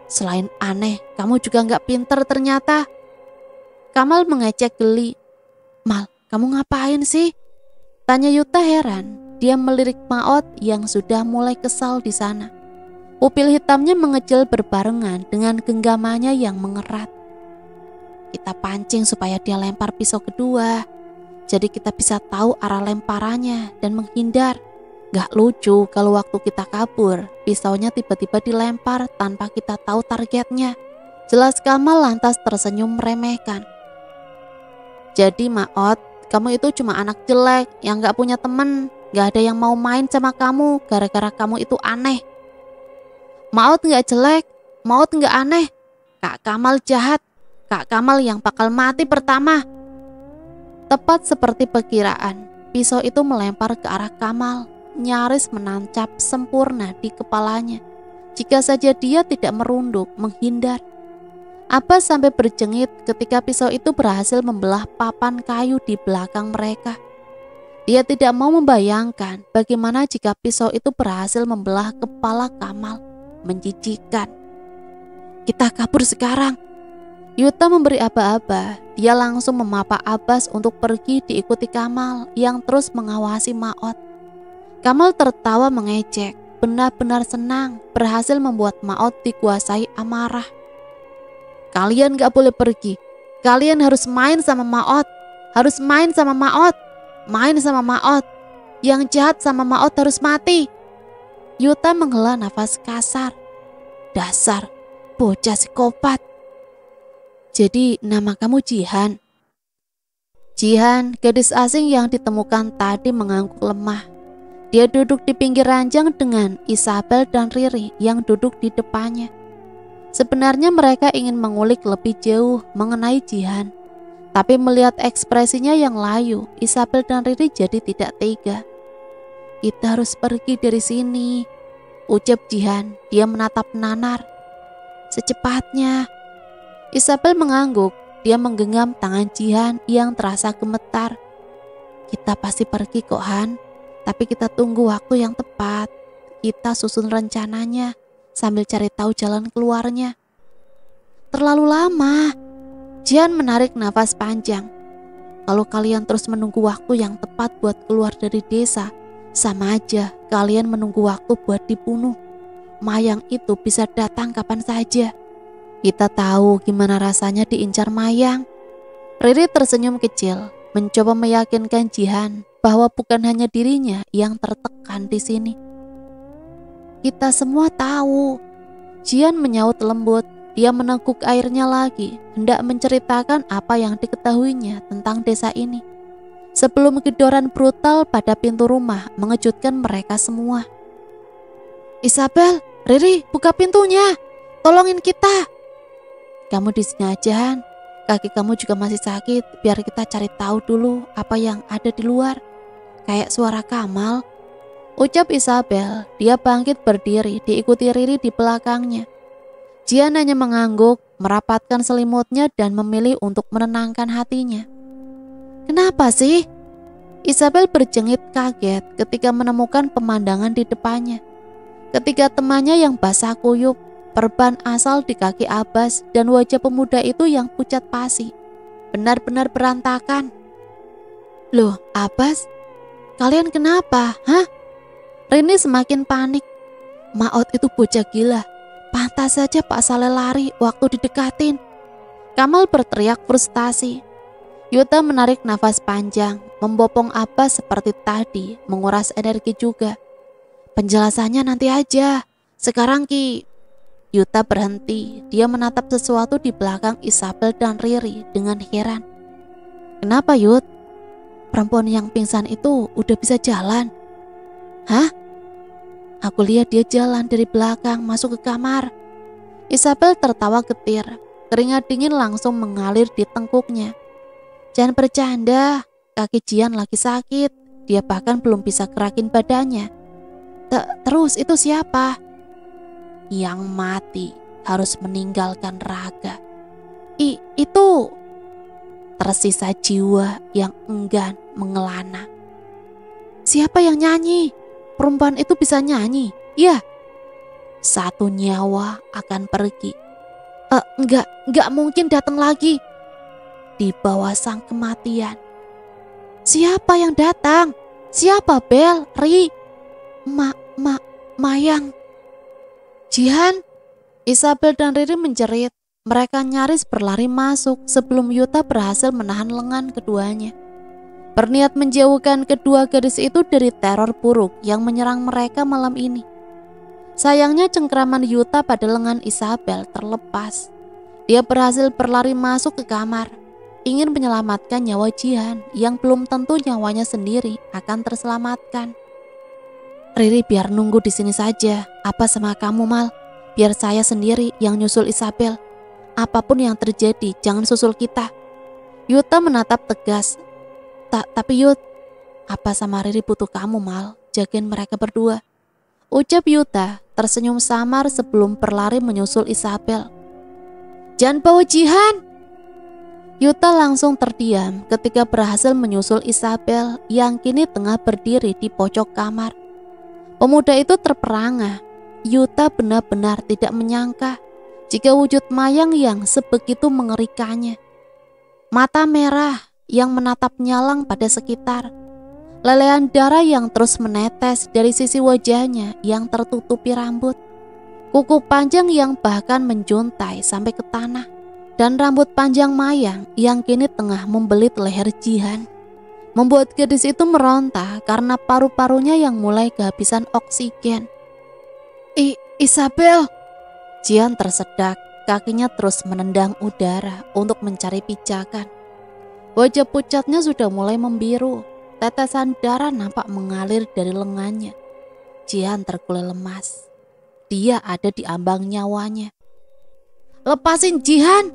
Selain aneh, kamu juga gak pinter ternyata. Kamal mengecek geli. Mal, kamu ngapain sih? Tanya Yuta heran. Dia melirik Maud yang sudah mulai kesal di sana. Pupil hitamnya mengecil berbarengan dengan genggamannya yang mengerat. Kita pancing supaya dia lempar pisau kedua. Jadi kita bisa tahu arah lemparannya dan menghindar. Gak lucu kalau waktu kita kabur, pisaunya tiba-tiba dilempar tanpa kita tahu targetnya. Jelas Kamal lantas tersenyum meremehkan. Jadi Maud, kamu itu cuma anak jelek yang gak punya temen. Gak ada yang mau main sama kamu gara-gara kamu itu aneh. Maud gak jelek, Maud gak aneh. Kak Kamal jahat, Kak Kamal yang bakal mati pertama. Tepat seperti perkiraan, pisau itu melempar ke arah Kamal. Nyaris menancap sempurna di kepalanya. Jika saja dia tidak merunduk, menghindar. Abbas sampai berjengit ketika pisau itu berhasil membelah papan kayu di belakang mereka. Dia tidak mau membayangkan bagaimana jika pisau itu berhasil membelah kepala Kamal. Menjijikan. Kita kabur sekarang. Yuta memberi aba-aba. Dia langsung memapa Abbas untuk pergi diikuti Kamal yang terus mengawasi Maud. Kamal tertawa mengejek, benar-benar senang berhasil membuat Maud dikuasai amarah. Kalian gak boleh pergi, kalian harus main sama Maud, harus main sama Maud, main sama Maud. Yang jahat sama Maud harus mati. Yuta menghela nafas kasar. Dasar bocah psikopat. Jadi nama kamu Jihan? Jihan, gadis asing yang ditemukan tadi mengangguk lemah. Dia duduk di pinggir ranjang dengan Isabel dan Riri yang duduk di depannya. Sebenarnya mereka ingin mengulik lebih jauh mengenai Jihan. Tapi melihat ekspresinya yang layu, Isabel dan Riri jadi tidak tega. Kita harus pergi dari sini, ucap Jihan. Dia menatap nanar. Secepatnya. Isabel mengangguk. Dia menggenggam tangan Jihan yang terasa gemetar. Kita pasti pergi kok Han. Tapi kita tunggu waktu yang tepat. Kita susun rencananya sambil cari tahu jalan keluarnya. Terlalu lama. Jihan menarik nafas panjang. Kalau kalian terus menunggu waktu yang tepat buat keluar dari desa, sama aja kalian menunggu waktu buat dibunuh. Mayang itu bisa datang kapan saja. Kita tahu gimana rasanya diincar Mayang. Riri tersenyum kecil, mencoba meyakinkan Jihan bahwa bukan hanya dirinya yang tertekan di sini. Kita semua tahu. Jihan menyaut lembut. Dia meneguk airnya lagi, hendak menceritakan apa yang diketahuinya tentang desa ini. Sebelum gedoran brutal pada pintu rumah mengejutkan mereka semua. Isabel, Riri, buka pintunya. Tolongin kita. Kamu di sini aja, Han. Kaki kamu juga masih sakit. Biar kita cari tahu dulu apa yang ada di luar. Kayak suara Kamal, ucap Isabel. Dia bangkit berdiri, diikuti Riri di belakangnya. Jihan hanya mengangguk, merapatkan selimutnya dan memilih untuk menenangkan hatinya. Kenapa sih? Isabel berjengit kaget ketika menemukan pemandangan di depannya. Ketiga temannya yang basah kuyup, perban asal di kaki Abbas, dan wajah pemuda itu yang pucat pasi. Benar-benar berantakan. Loh, Abbas? Kalian kenapa? Hah? Rini semakin panik. Maud itu bocah gila. Pantas saja Pak Saleh lari waktu didekatin. Kamal berteriak frustasi. Yuta menarik nafas panjang, membopong Abbas seperti tadi, menguras energi juga. Penjelasannya nanti aja. Sekarang Ki. Yuta berhenti. Dia menatap sesuatu di belakang Isabel dan Riri dengan heran. Kenapa Yut? Perempuan yang pingsan itu udah bisa jalan? Hah? Aku lihat dia jalan dari belakang masuk ke kamar. Isabel tertawa getir. Keringat dingin langsung mengalir di tengkuknya. Jangan bercanda, kaki Jian lagi sakit. Dia bahkan belum bisa gerakin badannya. Terus itu siapa? Yang mati harus meninggalkan raga. Itu tersisa jiwa yang enggan mengelana. Siapa yang nyanyi? Perempuan itu bisa nyanyi? Ya. Satu nyawa akan pergi. Enggak mungkin datang lagi. Di bawah sang kematian. Siapa yang datang? Siapa, Bel? Ri? Mayang. Jihan? Isabel dan Riri menjerit. Mereka nyaris berlari masuk sebelum Yuta berhasil menahan lengan keduanya. Berniat menjauhkan kedua gadis itu dari teror buruk yang menyerang mereka malam ini. Sayangnya cengkraman Yuta pada lengan Isabel terlepas. Dia berhasil berlari masuk ke kamar, ingin menyelamatkan nyawa Jihan yang belum tentu nyawanya sendiri akan terselamatkan. Riri biar nunggu di sini saja. Apa sama kamu, Mal? Biar saya sendiri yang nyusul Isabel. Apapun yang terjadi, jangan susul kita. Yuta menatap tegas. Tapi Yut, apa sama Riri butuh kamu, Mal? Jagain mereka berdua. Ucap Yuta tersenyum samar sebelum berlari menyusul Isabel. Jangan bawa Jihan. Yuta langsung terdiam ketika berhasil menyusul Isabel yang kini tengah berdiri di pojok kamar. Pemuda itu terperangah. Yuta benar-benar tidak menyangka jika wujud Mayang yang sebegitu mengerikannya. Mata merah yang menatap nyalang pada sekitar. Lelehan darah yang terus menetes dari sisi wajahnya yang tertutupi rambut. Kuku panjang yang bahkan menjuntai sampai ke tanah. Dan rambut panjang Mayang yang kini tengah membelit leher Jihan. Membuat gadis itu meronta karena paru-parunya yang mulai kehabisan oksigen. Isabel! Jihan tersedak, kakinya terus menendang udara untuk mencari pijakan. Wajah pucatnya sudah mulai membiru. Tetesan darah nampak mengalir dari lengannya. Jihan terkulai lemas. Dia ada di ambang nyawanya. Lepasin Jihan!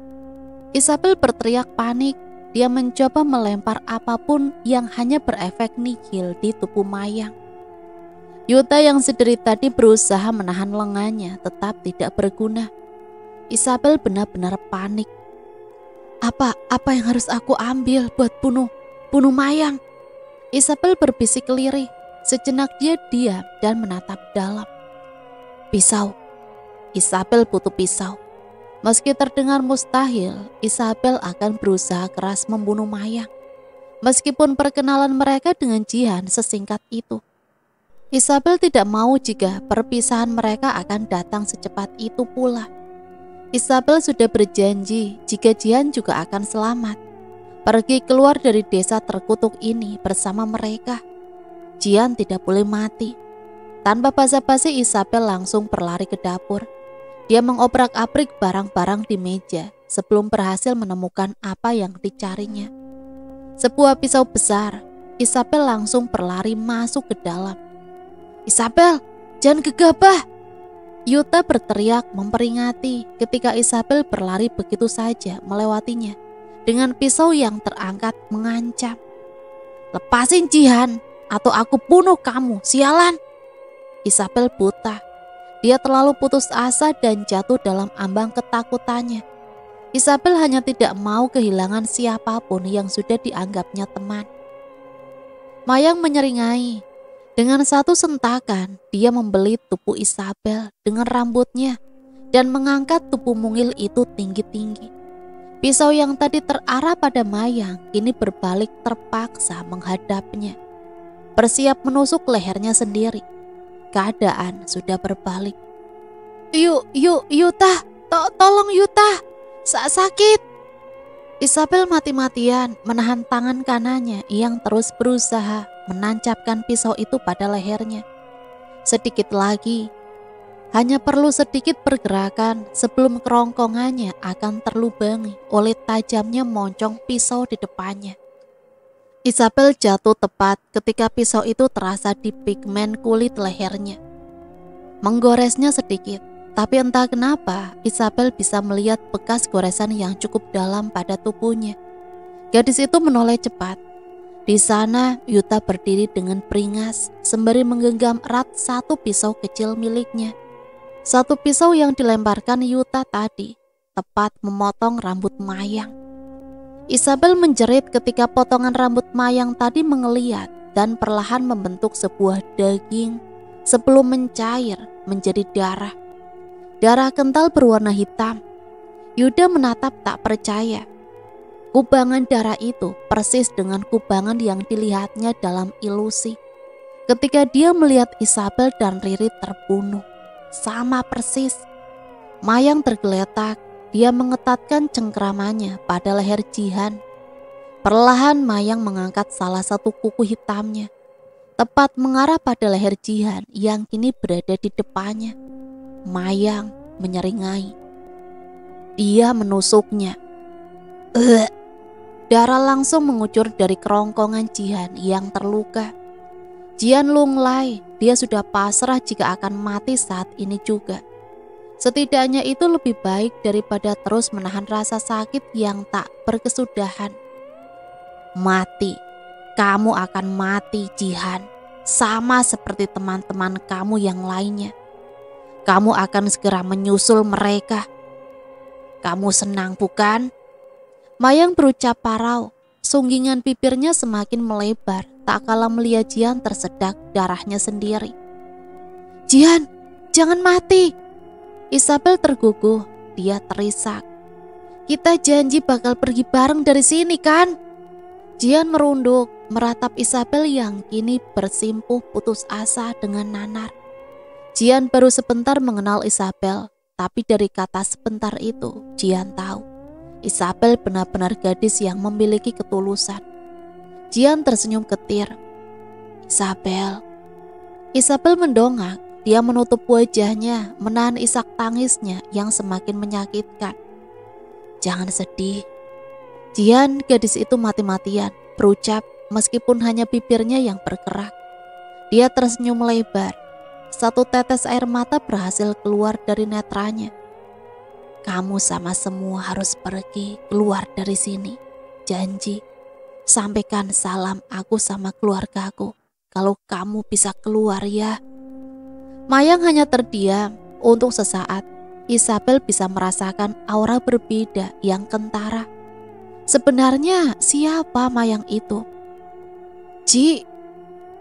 Isabel berteriak panik. Dia mencoba melempar apapun yang hanya berefek nihil di tubuh Mayang. Yuta yang sedari tadi berusaha menahan lengannya tetap tidak berguna. Isabel benar-benar panik. Apa yang harus aku ambil buat bunuh Mayang? Isabel berbisik lirih. Sejenak dia diam dan menatap dalam. Pisau. Isabel butuh pisau. Meski terdengar mustahil, Isabel akan berusaha keras membunuh Mayang. Meskipun perkenalan mereka dengan Jihan sesingkat itu. Isabel tidak mau jika perpisahan mereka akan datang secepat itu pula. Isabel sudah berjanji jika Jihan juga akan selamat. Pergi keluar dari desa terkutuk ini bersama mereka. Jihan tidak boleh mati. Tanpa basa-basi Isabel langsung berlari ke dapur. Dia mengobrak-abrik barang-barang di meja sebelum berhasil menemukan apa yang dicarinya. Sebuah pisau besar. Isabel langsung berlari masuk ke dalam. Isabel, jangan gegabah! Yuta berteriak memperingati ketika Isabel berlari begitu saja melewatinya dengan pisau yang terangkat mengancam. Lepasin Jihan atau aku bunuh kamu, sialan! Isabel buta. Dia terlalu putus asa dan jatuh dalam ambang ketakutannya. Isabel hanya tidak mau kehilangan siapapun yang sudah dianggapnya teman. Mayang menyeringai. Dengan satu sentakan, dia membelit tubuh Isabel dengan rambutnya dan mengangkat tubuh mungil itu tinggi-tinggi. Pisau yang tadi terarah pada Mayang kini berbalik terpaksa menghadapnya. Bersiap menusuk lehernya sendiri. Keadaan sudah berbalik. Yuta, tolong Yuta, sakit. Isabel mati-matian menahan tangan kanannya yang terus berusaha menancapkan pisau itu pada lehernya. Sedikit lagi, hanya perlu sedikit pergerakan sebelum kerongkongannya akan terlubangi oleh tajamnya moncong pisau di depannya. Isabel jatuh tepat ketika pisau itu terasa di pigmen kulit lehernya. menggoresnya sedikit. Tapi entah kenapa Isabel bisa melihat bekas goresan yang cukup dalam pada tubuhnya. Gadis itu menoleh cepat. Di sana Yuta berdiri dengan beringas sembari menggenggam erat satu pisau kecil miliknya. Satu pisau yang dilemparkan Yuta tadi tepat memotong rambut Mayang. Isabel menjerit ketika potongan rambut Mayang tadi mengeliat dan perlahan membentuk sebuah daging sebelum mencair menjadi darah. Darah kental berwarna hitam. Yuda menatap tak percaya. Kubangan darah itu persis dengan kubangan yang dilihatnya dalam ilusi. Ketika dia melihat Isabel dan Riri terbunuh, sama persis. Mayang tergeletak, dia mengetatkan cengkramannya pada leher Jihan. Perlahan Mayang mengangkat salah satu kuku hitamnya, tepat mengarah pada leher Jihan yang kini berada di depannya. Mayang menyeringai. Dia menusuknya. Darah langsung mengucur dari kerongkongan Jihan yang terluka. Jihan lunglai, dia sudah pasrah jika akan mati saat ini juga. Setidaknya itu lebih baik daripada terus menahan rasa sakit yang tak berkesudahan. Mati, kamu akan mati Jihan, sama seperti teman-teman kamu yang lainnya. Kamu akan segera menyusul mereka. Kamu senang bukan? Mayang berucap parau. Sunggingan bibirnya semakin melebar, tak kalah melihat Jihan tersedak darahnya sendiri. Jihan, jangan mati. Isabel terguguh, dia terisak. Kita janji bakal pergi bareng dari sini kan? Jihan merunduk, meratap Isabel yang kini bersimpuh putus asa dengan nanar. Jihan baru sebentar mengenal Isabel, tapi dari kata sebentar itu, Jihan tahu Isabel benar-benar gadis yang memiliki ketulusan. Jihan tersenyum ketir. Isabel mendongak, dia menutup wajahnya, menahan isak tangisnya yang semakin menyakitkan. Jangan sedih. Jihan, gadis itu mati-matian, berucap meskipun hanya bibirnya yang bergerak. Dia tersenyum lebar. Satu tetes air mata berhasil keluar dari netranya. Kamu sama semua harus pergi keluar dari sini. Janji. Sampaikan salam aku sama keluargaku. Kalau kamu bisa keluar ya. Mayang hanya terdiam. Untuk sesaat, Isabel bisa merasakan aura berbeda yang kentara. Sebenarnya siapa Mayang itu?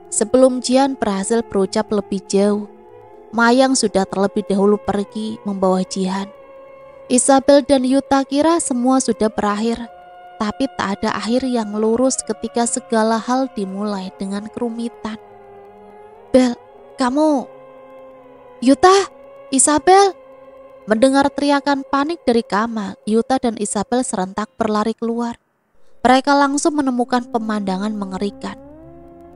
Sebelum Jihan berhasil berucap lebih jauh, Mayang sudah terlebih dahulu pergi membawa Jihan. Isabel dan Yuta kira semua sudah berakhir, tapi tak ada akhir yang lurus ketika segala hal dimulai dengan kerumitan. Bel, kamu... Yuta, Isabel. Mendengar teriakan panik dari kamar, Yuta dan Isabel serentak berlari keluar. Mereka langsung menemukan pemandangan mengerikan.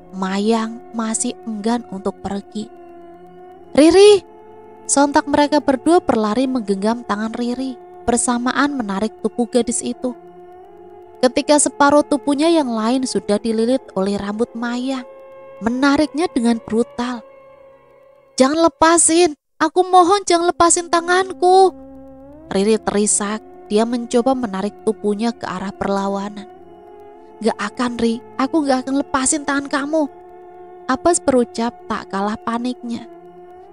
Mayang masih enggan untuk pergi. Riri! Sontak mereka berdua berlari menggenggam tangan Riri, bersamaan menarik tubuh gadis itu. Ketika separuh tubuhnya yang lain sudah dililit oleh rambut Mayang, menariknya dengan brutal. Jangan lepasin, aku mohon jangan lepasin tanganku. Riri terisak, dia mencoba menarik tubuhnya ke arah perlawanan. Gak akan Ri, aku gak akan lepasin tangan kamu. Abbas berucap tak kalah paniknya.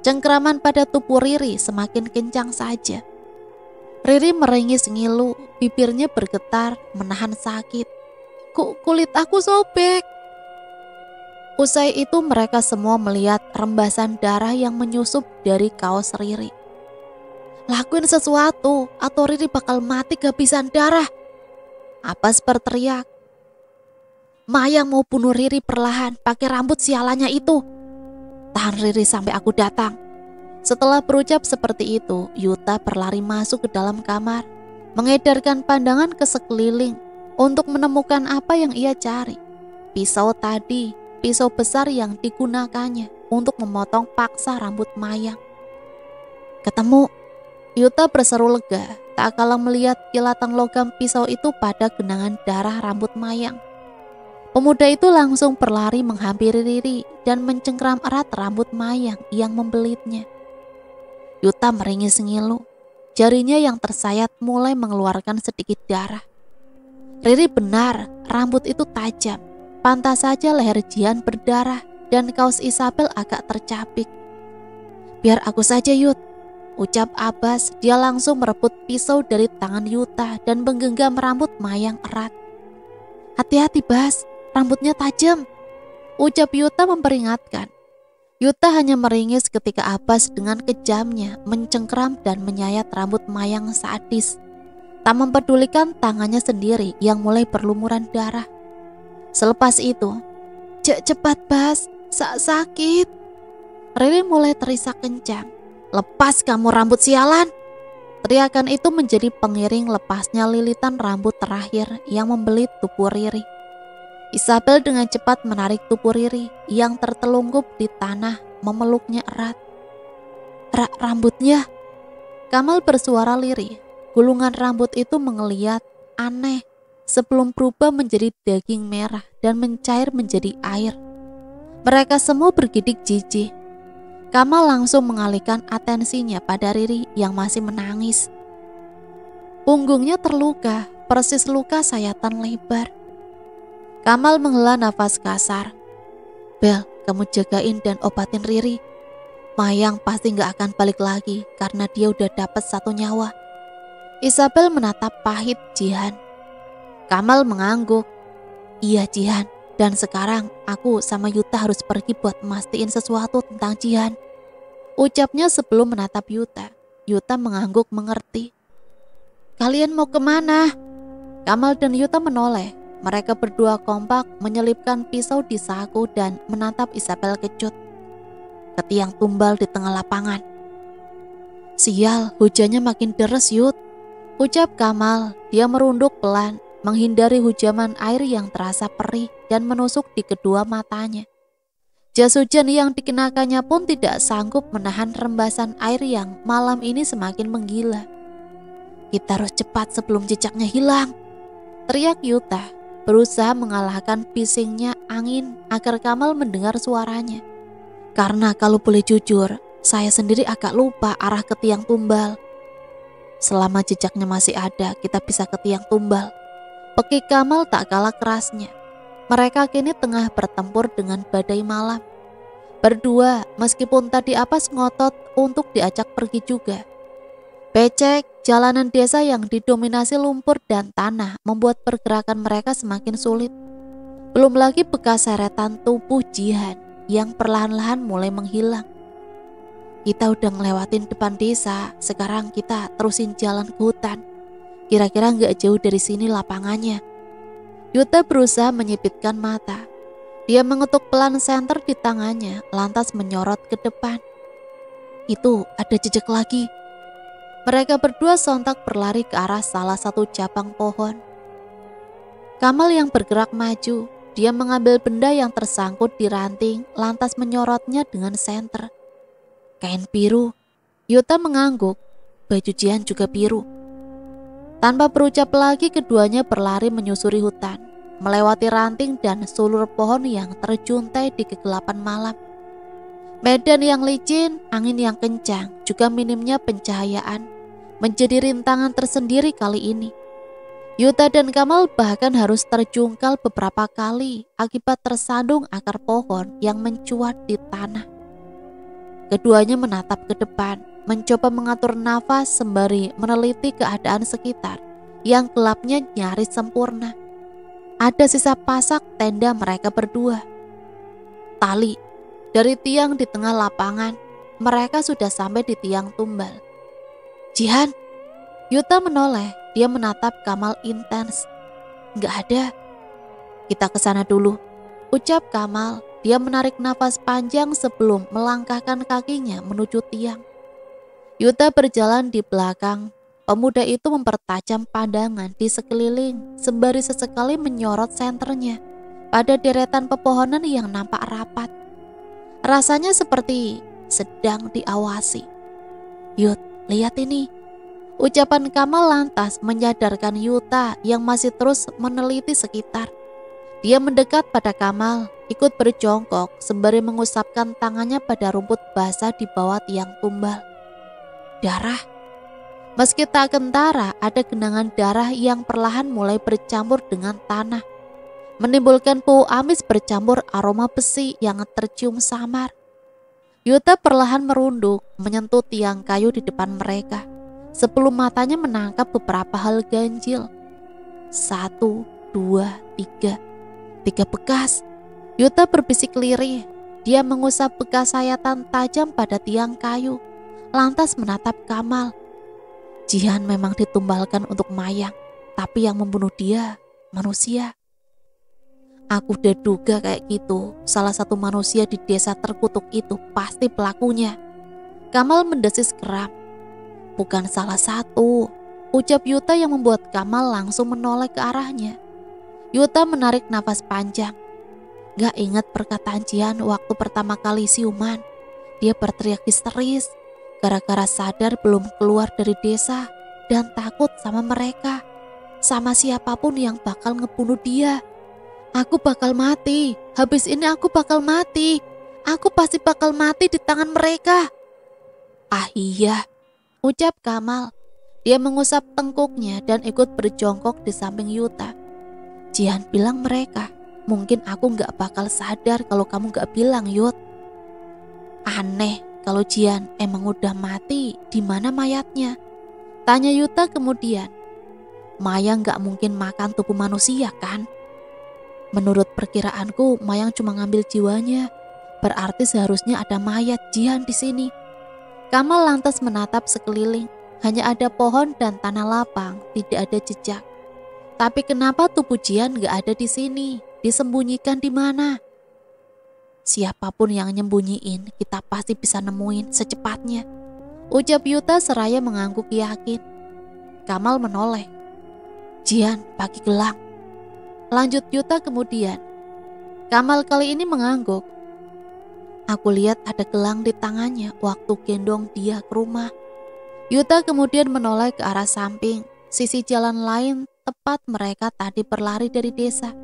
Cengkraman pada tubuh Riri semakin kencang saja. Riri meringis ngilu, bibirnya bergetar menahan sakit. Kulit aku sobek. Usai itu mereka semua melihat rembasan darah yang menyusup dari kaos Riri. Lakuin sesuatu atau Riri bakal mati kehabisan darah. Abbas berteriak. Mayang mau bunuh Riri perlahan pakai rambut sialannya itu. Tahan Riri sampai aku datang. Setelah berucap seperti itu, Yuta berlari masuk ke dalam kamar, mengedarkan pandangan ke sekeliling untuk menemukan apa yang ia cari. Pisau tadi, pisau besar yang digunakannya untuk memotong paksa rambut Mayang. Ketemu, Yuta berseru lega, tak kalah melihat kilatan logam pisau itu pada genangan darah rambut Mayang. Pemuda itu langsung berlari menghampiri Riri dan mencengkram erat rambut Mayang yang membelitnya. Yuta meringis ngilu. Jarinya yang tersayat mulai mengeluarkan sedikit darah. Riri benar, rambut itu tajam. Pantas saja leher Jihan berdarah dan kaos Isabel agak tercapik. Biar aku saja, Yut, ucap Abbas. Dia langsung merebut pisau dari tangan Yuta dan menggenggam rambut Mayang erat. Hati-hati, Bas, rambutnya tajam, ucap Yuta memperingatkan. Yuta hanya meringis ketika Abbas dengan kejamnya mencengkeram dan menyayat rambut Mayang sadis, tak mempedulikan tangannya sendiri yang mulai berlumuran darah. Selepas itu, cepat Bas, sakit. Riri mulai terisak kencang. Lepas kamu rambut sialan! Teriakan itu menjadi pengiring lepasnya lilitan rambut terakhir yang membelit tubuh Riri. Isabel dengan cepat menarik tubuh Riri yang tertelungkup di tanah, memeluknya erat. Rambutnya, Kamal bersuara lirih. Gulungan rambut itu mengeliat aneh sebelum berubah menjadi daging merah dan mencair menjadi air. Mereka semua bergidik jijik. Kamal langsung mengalihkan atensinya pada Riri yang masih menangis. Punggungnya terluka, persis luka sayatan lebar. Kamal menghela nafas kasar. Bel, kamu jagain dan obatin Riri. Mayang pasti gak akan balik lagi karena dia udah dapat satu nyawa. Isabel menatap pahit Jihan. Kamal mengangguk. Iya Jihan, dan sekarang aku sama Yuta harus pergi buat mastiin sesuatu tentang Jihan, ucapnya sebelum menatap Yuta. Yuta mengangguk mengerti. Kalian mau kemana? Kamal dan Yuta menoleh. Mereka berdua kompak menyelipkan pisau di saku dan menatap Isabel kecut. Ketiang tumbal di tengah lapangan. Sial, hujannya makin deres Yut, ucap Kamal. Dia merunduk pelan, menghindari hujaman air yang terasa perih dan menusuk di kedua matanya. Jas hujan yang dikenakannya pun tidak sanggup menahan rembasan air yang malam ini semakin menggila. Kita harus cepat sebelum jejaknya hilang, teriak Yuta, berusaha mengalahkan bisingnya angin agar Kamal mendengar suaranya. Karena kalau boleh jujur, saya sendiri agak lupa arah ke tiang tumbal. Selama jejaknya masih ada, kita bisa ke tiang tumbal. Pekik Kamal tak kalah kerasnya. Mereka kini tengah bertempur dengan badai malam. Berdua, meskipun tadi Abbas ngotot untuk diajak pergi juga. Becek, jalanan desa yang didominasi lumpur dan tanah membuat pergerakan mereka semakin sulit. Belum lagi bekas seretan tubuh Jihan yang perlahan-lahan mulai menghilang. Kita udah ngelewatin depan desa, sekarang kita terusin jalan ke hutan. Kira-kira gak jauh dari sini lapangannya. Yuta berusaha menyipitkan mata. Dia mengetuk pelan senter di tangannya, lantas menyorot ke depan. Itu ada jejak lagi. Mereka berdua sontak berlari ke arah salah satu cabang pohon. Kamal yang bergerak maju, dia mengambil benda yang tersangkut di ranting, lantas menyorotnya dengan senter. Kain biru. Yuta mengangguk, baju Jihan juga biru. Tanpa berucap lagi, keduanya berlari menyusuri hutan, melewati ranting dan sulur pohon yang terjuntai di kegelapan malam. Medan yang licin, angin yang kencang, juga minimnya pencahayaan menjadi rintangan tersendiri kali ini. Yuta dan Kamal bahkan harus terjungkal beberapa kali akibat tersandung akar pohon yang mencuat di tanah. Keduanya menatap ke depan, mencoba mengatur nafas sembari meneliti keadaan sekitar yang gelapnya nyaris sempurna. Ada sisa pasak tenda mereka berdua. Tali dari tiang di tengah lapangan, mereka sudah sampai di tiang tumbal. Jihan, Yuta menoleh. Dia menatap Kamal intens. Gak ada. Kita ke sana dulu, ucap Kamal. Dia menarik nafas panjang sebelum melangkahkan kakinya menuju tiang. Yuta berjalan di belakang. Pemuda itu mempertajam pandangan di sekeliling sembari sesekali menyorot senternya pada deretan pepohonan yang nampak rapat. Rasanya seperti sedang diawasi. Yut, lihat ini, ucapan Kamal lantas menyadarkan Yuta yang masih terus meneliti sekitar. Dia mendekat pada Kamal, ikut berjongkok sembari mengusapkan tangannya pada rumput basah di bawah tiang tumbal. Darah. Meski tak kentara, ada genangan darah yang perlahan mulai bercampur dengan tanah, menimbulkan bau amis bercampur aroma besi yang tercium samar. Yuta perlahan merunduk, menyentuh tiang kayu di depan mereka, sebelum matanya menangkap beberapa hal ganjil. 1, 2, 3. 3 bekas. Yuta berbisik lirih. Dia mengusap bekas sayatan tajam pada tiang kayu, lantas menatap Kamal. Jihan memang ditumbalkan untuk mayang, tapi yang membunuh dia manusia. Aku udah duga kayak gitu, salah satu manusia di desa terkutuk itu pasti pelakunya. Kamal mendesis geram. Bukan salah satu, ucap Yuta yang membuat Kamal langsung menoleh ke arahnya. Yuta menarik nafas panjang. Gak ingat perkataan Jihan waktu pertama kali siuman. Dia berteriak histeris gara-gara sadar belum keluar dari desa dan takut sama mereka, sama siapapun yang bakal ngebunuh dia. Aku bakal mati, habis ini aku bakal mati. Aku pasti bakal mati di tangan mereka. Ah iya, ucap Kamal. Dia mengusap tengkuknya dan ikut berjongkok di samping Yuta. Jihan bilang mereka, mungkin aku gak bakal sadar kalau kamu gak bilang, Yut. Aneh, kalau Jihan emang udah mati, di mana mayatnya? Tanya Yuta kemudian. Mayang gak mungkin makan tubuh manusia kan? Menurut perkiraanku, Mayang cuma ngambil jiwanya. Berarti seharusnya ada mayat Jihan di sini. Kamal lantas menatap sekeliling. Hanya ada pohon dan tanah lapang, tidak ada jejak. Tapi kenapa tubuh Jihan gak ada di sini? Disembunyikan di mana? Siapapun yang nyembunyiin, kita pasti bisa nemuin secepatnya, ucap Yuta seraya mengangguk yakin. Kamal menoleh. Jihan pakai gelang, lanjut Yuta kemudian. Kamal kali ini mengangguk. Aku lihat ada gelang di tangannya waktu gendong dia ke rumah. Yuta kemudian menoleh ke arah samping, sisi jalan lain tepat mereka tadi berlari dari desa.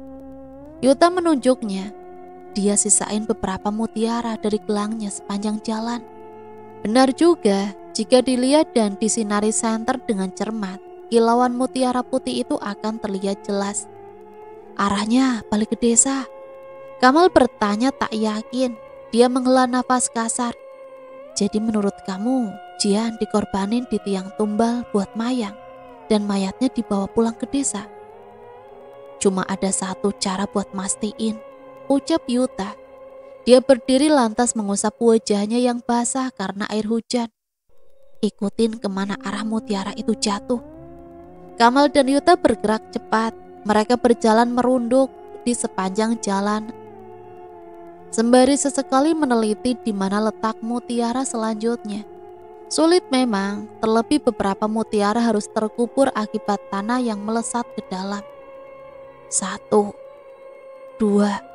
Yuta menunjuknya. Dia sisain beberapa mutiara dari gelangnya sepanjang jalan. Benar juga, jika dilihat dan disinari senter dengan cermat, kilauan mutiara putih itu akan terlihat jelas. Arahnya balik ke desa. Kamal bertanya tak yakin. Dia menghela nafas kasar. Jadi menurut kamu, Jihan dikorbanin di tiang tumbal buat mayang, dan mayatnya dibawa pulang ke desa? Cuma ada satu cara buat mastiin, ucap Yuta. Dia berdiri lantas mengusap wajahnya yang basah karena air hujan. Ikutin kemana arah mutiara itu jatuh. Kamal dan Yuta bergerak cepat. Mereka berjalan merunduk di sepanjang jalan, sembari sesekali meneliti di mana letak mutiara selanjutnya. Sulit memang, terlebih beberapa mutiara harus terkubur akibat tanah yang melesat ke dalam. 1, 2,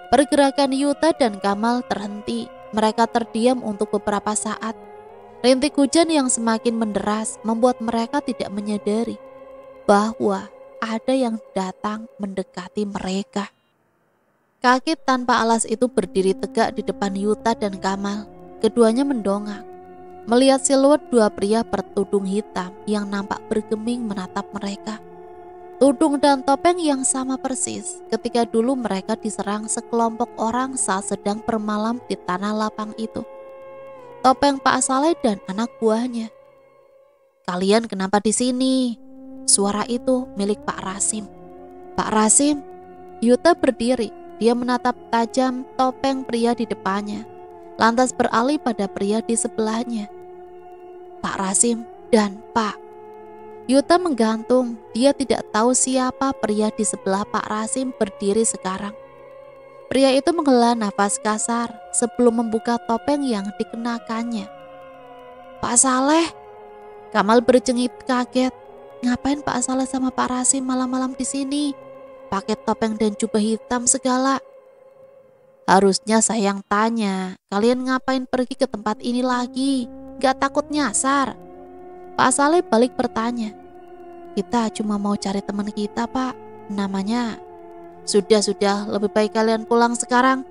Pergerakan Yuta dan Kamal terhenti. Mereka terdiam untuk beberapa saat. Rintik hujan yang semakin menderas membuat mereka tidak menyadari bahwa ada yang datang mendekati mereka. Kaki tanpa alas itu berdiri tegak di depan Yuta dan Kamal. Keduanya mendongak, melihat siluet dua pria bertudung hitam yang nampak bergeming menatap mereka. Tudung dan topeng yang sama persis ketika dulu mereka diserang sekelompok orang saat sedang bermalam di tanah lapang itu. Topeng Pak Saleh dan anak buahnya. Kalian kenapa di sini? Suara itu milik Pak Rasim. Pak Rasim? Yuta berdiri. Dia menatap tajam topeng pria di depannya, lantas beralih pada pria di sebelahnya. Pak Rasim dan Pak. Yuta menggantung. Dia tidak tahu siapa pria di sebelah Pak Rasim berdiri sekarang. Pria itu menghela nafas kasar sebelum membuka topeng yang dikenakannya. Pak Saleh. Kamal berjengit kaget. Ngapain Pak Saleh sama Pak Rasim malam-malam di sini? Pakai topeng dan jubah hitam segala. Harusnya saya yang tanya, kalian ngapain pergi ke tempat ini lagi? Gak takut nyasar? Pak Saleh balik bertanya. Kita cuma mau cari teman kita, Pak. Namanya... Sudah, lebih baik kalian pulang sekarang.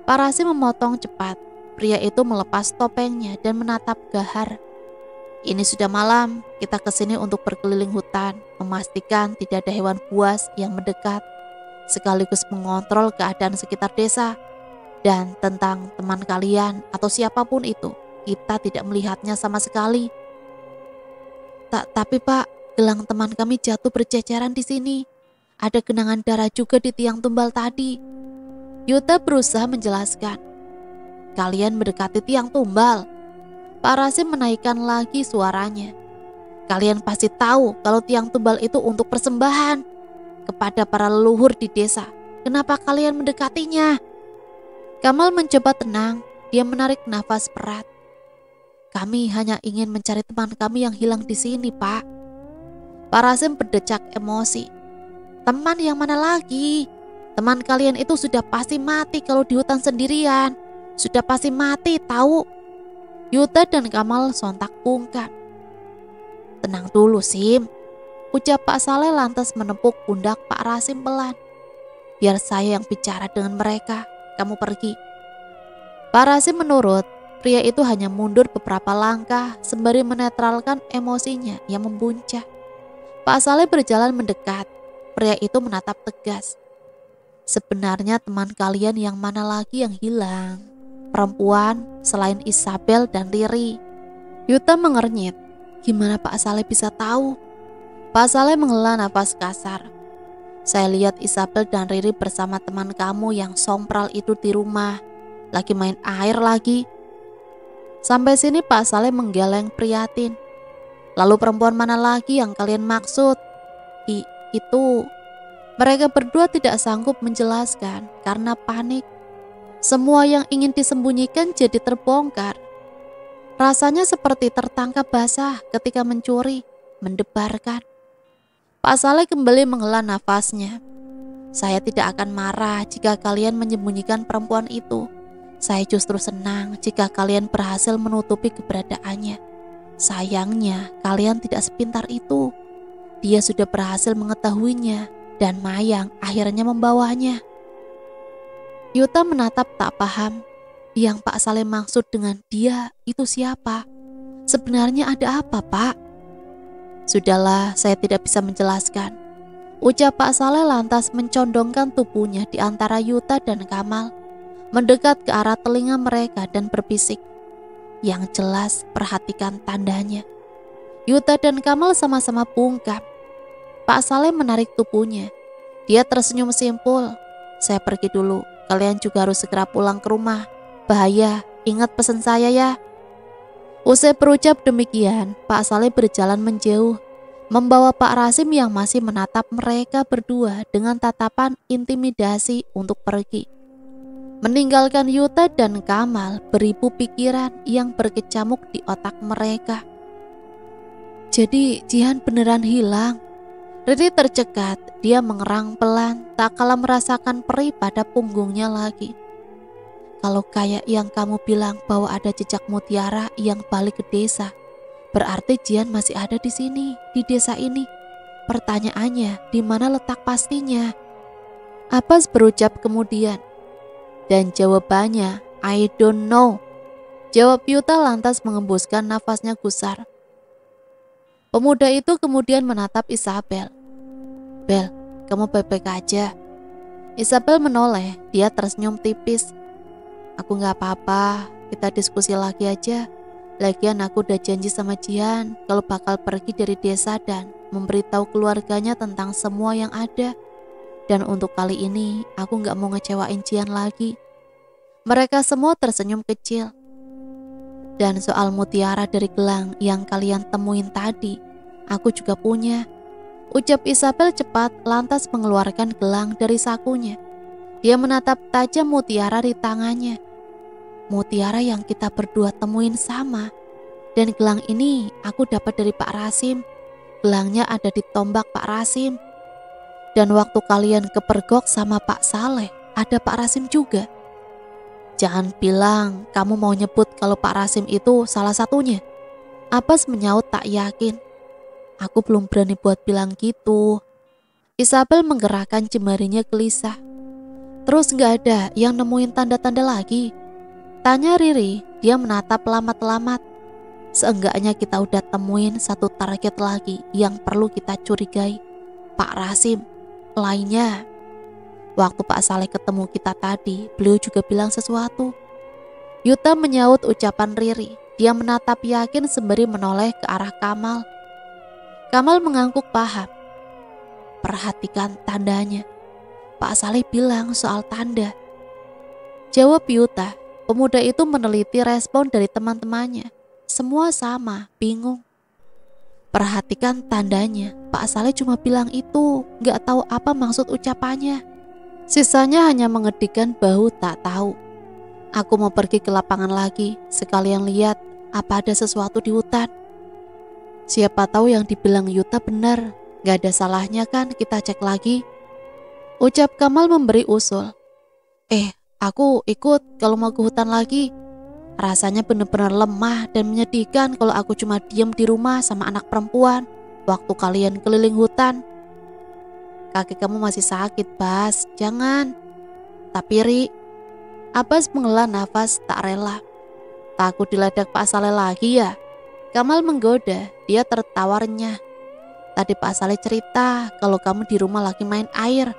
Pak Rasim memotong cepat. pria itu melepas topengnya dan menatap Gahar. Ini sudah malam, kita kesini untuk berkeliling hutan, memastikan tidak ada hewan buas yang mendekat, sekaligus mengontrol keadaan sekitar desa. Dan tentang teman kalian atau siapapun itu, kita tidak melihatnya sama sekali. Tapi Pak, gelang teman kami jatuh berceceran di sini. Ada genangan darah juga di tiang tumbal tadi. Yuta berusaha menjelaskan. Kalian mendekati tiang tumbal. Pak Rasim menaikkan lagi suaranya. Kalian pasti tahu kalau tiang tumbal itu untuk persembahan kepada para leluhur di desa. Kenapa kalian mendekatinya? Kamal mencoba tenang. Dia menarik nafas berat. Kami hanya ingin mencari teman kami yang hilang di sini, Pak. Pak Rasim berdecak emosi. Teman yang mana lagi? Teman kalian itu sudah pasti mati kalau di hutan sendirian. Sudah pasti mati, tahu? Yuta dan Kamal sontak bungkam. Tenang dulu, Sim. Ucap Pak Saleh lantas menepuk pundak Pak Rasim pelan. Biar saya yang bicara dengan mereka. Kamu pergi. Pak Rasim menurut. Pria itu hanya mundur beberapa langkah sembari menetralkan emosinya yang membuncah. Pak Saleh berjalan mendekat. Pria itu menatap tegas. Sebenarnya teman kalian yang mana lagi yang hilang? Perempuan selain Isabel dan Riri. Yuta mengernyit. Gimana Pak Saleh bisa tahu? Pak Saleh menghela nafas kasar. Saya lihat Isabel dan Riri bersama teman kamu yang sompral itu di rumah. Lagi main air lagi. Sampai sini Pak Saleh menggeleng prihatin. Lalu perempuan mana lagi yang kalian maksud? Itu. Mereka berdua tidak sanggup menjelaskan karena panik. Semua yang ingin disembunyikan jadi terbongkar. Rasanya seperti tertangkap basah ketika mencuri, mendebarkan. Pak Saleh kembali menghela nafasnya. Saya tidak akan marah jika kalian menyembunyikan perempuan itu. Saya justru senang jika kalian berhasil menutupi keberadaannya. Sayangnya, kalian tidak sepintar itu. Dia sudah berhasil mengetahuinya dan Mayang akhirnya membawanya. Yuta menatap tak paham. Yang Pak Saleh maksud dengan dia itu siapa? Sebenarnya ada apa, Pak? Sudahlah, saya tidak bisa menjelaskan. Ucap Pak Saleh lantas mencondongkan tubuhnya di antara Yuta dan Kamal, mendekat ke arah telinga mereka dan berbisik. Yang jelas, perhatikan tandanya. Yuta dan Kamal sama-sama bungkam. Pak Saleh menarik tubuhnya. Dia tersenyum simpul. Saya pergi dulu. Kalian juga harus segera pulang ke rumah. Bahaya, ingat pesan saya ya. Usai berucap demikian, Pak Saleh berjalan menjauh, membawa Pak Rasim yang masih menatap mereka berdua dengan tatapan intimidasi untuk pergi. Meninggalkan Yuta dan Kamal beribu pikiran yang berkecamuk di otak mereka. Jadi Jihan beneran hilang? Riri tercekat, dia mengerang pelan, tak kalah merasakan perih pada punggungnya lagi. Kalau kayak yang kamu bilang bahwa ada jejak mutiara yang balik ke desa, berarti Jihan masih ada di sini, di desa ini. Pertanyaannya, di mana letak pastinya? Abbas berucap kemudian. Dan jawabannya, I don't know. Jawab Yuta lantas mengembuskan nafasnya gusar. Pemuda itu kemudian menatap Isabel. Bel, kamu baik-baik aja. Isabel menoleh, dia tersenyum tipis. Aku gak apa-apa, kita diskusi lagi aja. Lagian aku udah janji sama Jihan kalau bakal pergi dari desa dan memberitahu keluarganya tentang semua yang ada. Dan untuk kali ini, aku gak mau ngecewain Jihan lagi. Mereka semua tersenyum kecil. Dan soal mutiara dari gelang yang kalian temuin tadi, aku juga punya. Ucap Isabel cepat lantas mengeluarkan gelang dari sakunya. Dia menatap tajam mutiara di tangannya. Mutiara yang kita berdua temuin sama. Dan gelang ini aku dapat dari Pak Rasim. Gelangnya ada di tombak Pak Rasim. Dan waktu kalian kepergok sama Pak Saleh, ada Pak Rasim juga. Jangan bilang kamu mau nyebut kalau Pak Rasim itu salah satunya. Abbas menyaut tak yakin. Aku belum berani buat bilang gitu. Isabel menggerakkan jemarinya gelisah. Terus gak ada yang nemuin tanda-tanda lagi? Tanya Riri, dia menatap lamat-lamat. Seenggaknya kita udah temuin satu target lagi yang perlu kita curigai. Pak Rasim, lainnya. Waktu Pak Saleh ketemu kita tadi, beliau juga bilang sesuatu. Yuta menyaut ucapan Riri. Dia menatap yakin sembari menoleh ke arah Kamal. Kamal mengangguk paham. Perhatikan tandanya. Pak Saleh bilang soal tanda. Jawab Yuta. Pemuda itu meneliti respon dari teman-temannya. Semua sama, bingung. Perhatikan tandanya. Pak Saleh cuma bilang itu, gak tahu apa maksud ucapannya. Sisanya hanya mengedikan bahu tak tahu. Aku mau pergi ke lapangan lagi, sekalian lihat apa ada sesuatu di hutan. Siapa tahu yang dibilang Yuta benar, gak ada salahnya kan kita cek lagi. Ucap Kamal memberi usul. Aku ikut kalau mau ke hutan lagi. Rasanya benar-benar lemah dan menyedihkan kalau aku cuma diam di rumah sama anak perempuan waktu kalian keliling hutan. Kaki kamu masih sakit, Bas, jangan. Tapi Ri, Abbas menghela nafas tak rela. Takut diledak Pak Saleh lagi ya? Kamal menggoda, dia tertawa renyah. Tadi Pak Saleh cerita kalau kamu di rumah lagi main air.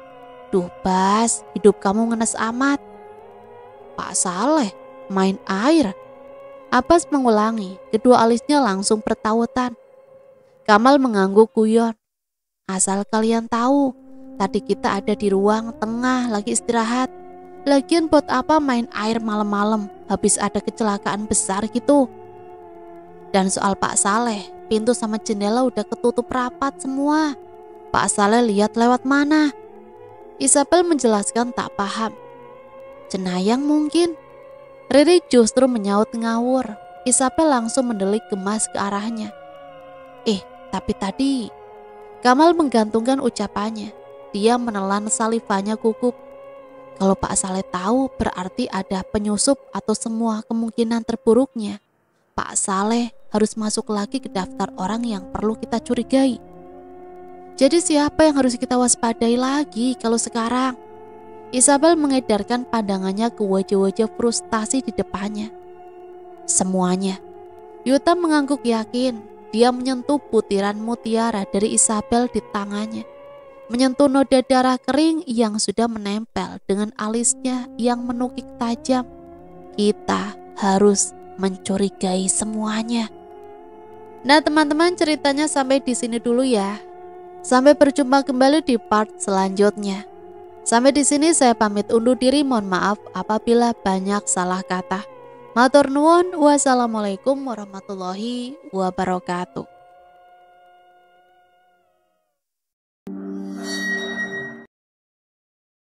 Duh Bas, hidup kamu ngenes amat. Pak Saleh, main air? Abbas mengulangi, kedua alisnya langsung bertautan. Kamal mengangguk guyon. Asal kalian tahu, tadi kita ada di ruang tengah lagi istirahat. Lagian buat apa main air malam-malam, habis ada kecelakaan besar gitu. Dan soal Pak Saleh, pintu sama jendela udah ketutup rapat semua. Pak Saleh lihat lewat mana? Isabel menjelaskan tak paham. Cenayang mungkin. Riri justru menyaut ngawur. Isabel langsung mendelik gemas ke arahnya. Tapi tadi. Kamal menggantungkan ucapannya. Dia menelan salivanya gugup. Kalau Pak Saleh tahu berarti ada penyusup atau semua kemungkinan terburuknya. Pak Saleh harus masuk lagi ke daftar orang yang perlu kita curigai. Jadi siapa yang harus kita waspadai lagi kalau sekarang? Isabel mengedarkan pandangannya ke wajah-wajah frustasi di depannya. Semuanya. Yuta mengangguk yakin. Dia menyentuh butiran mutiara dari Isabel di tangannya. Menyentuh noda darah kering yang sudah menempel dengan alisnya yang menukik tajam. Kita harus mencurigai semuanya. Nah teman-teman, ceritanya sampai di sini dulu ya. Sampai berjumpa kembali di part selanjutnya. Sampai di sini saya pamit undur diri, mohon maaf apabila banyak salah kata. Matur nuwun, wassalamualaikum warahmatullahi wabarakatuh.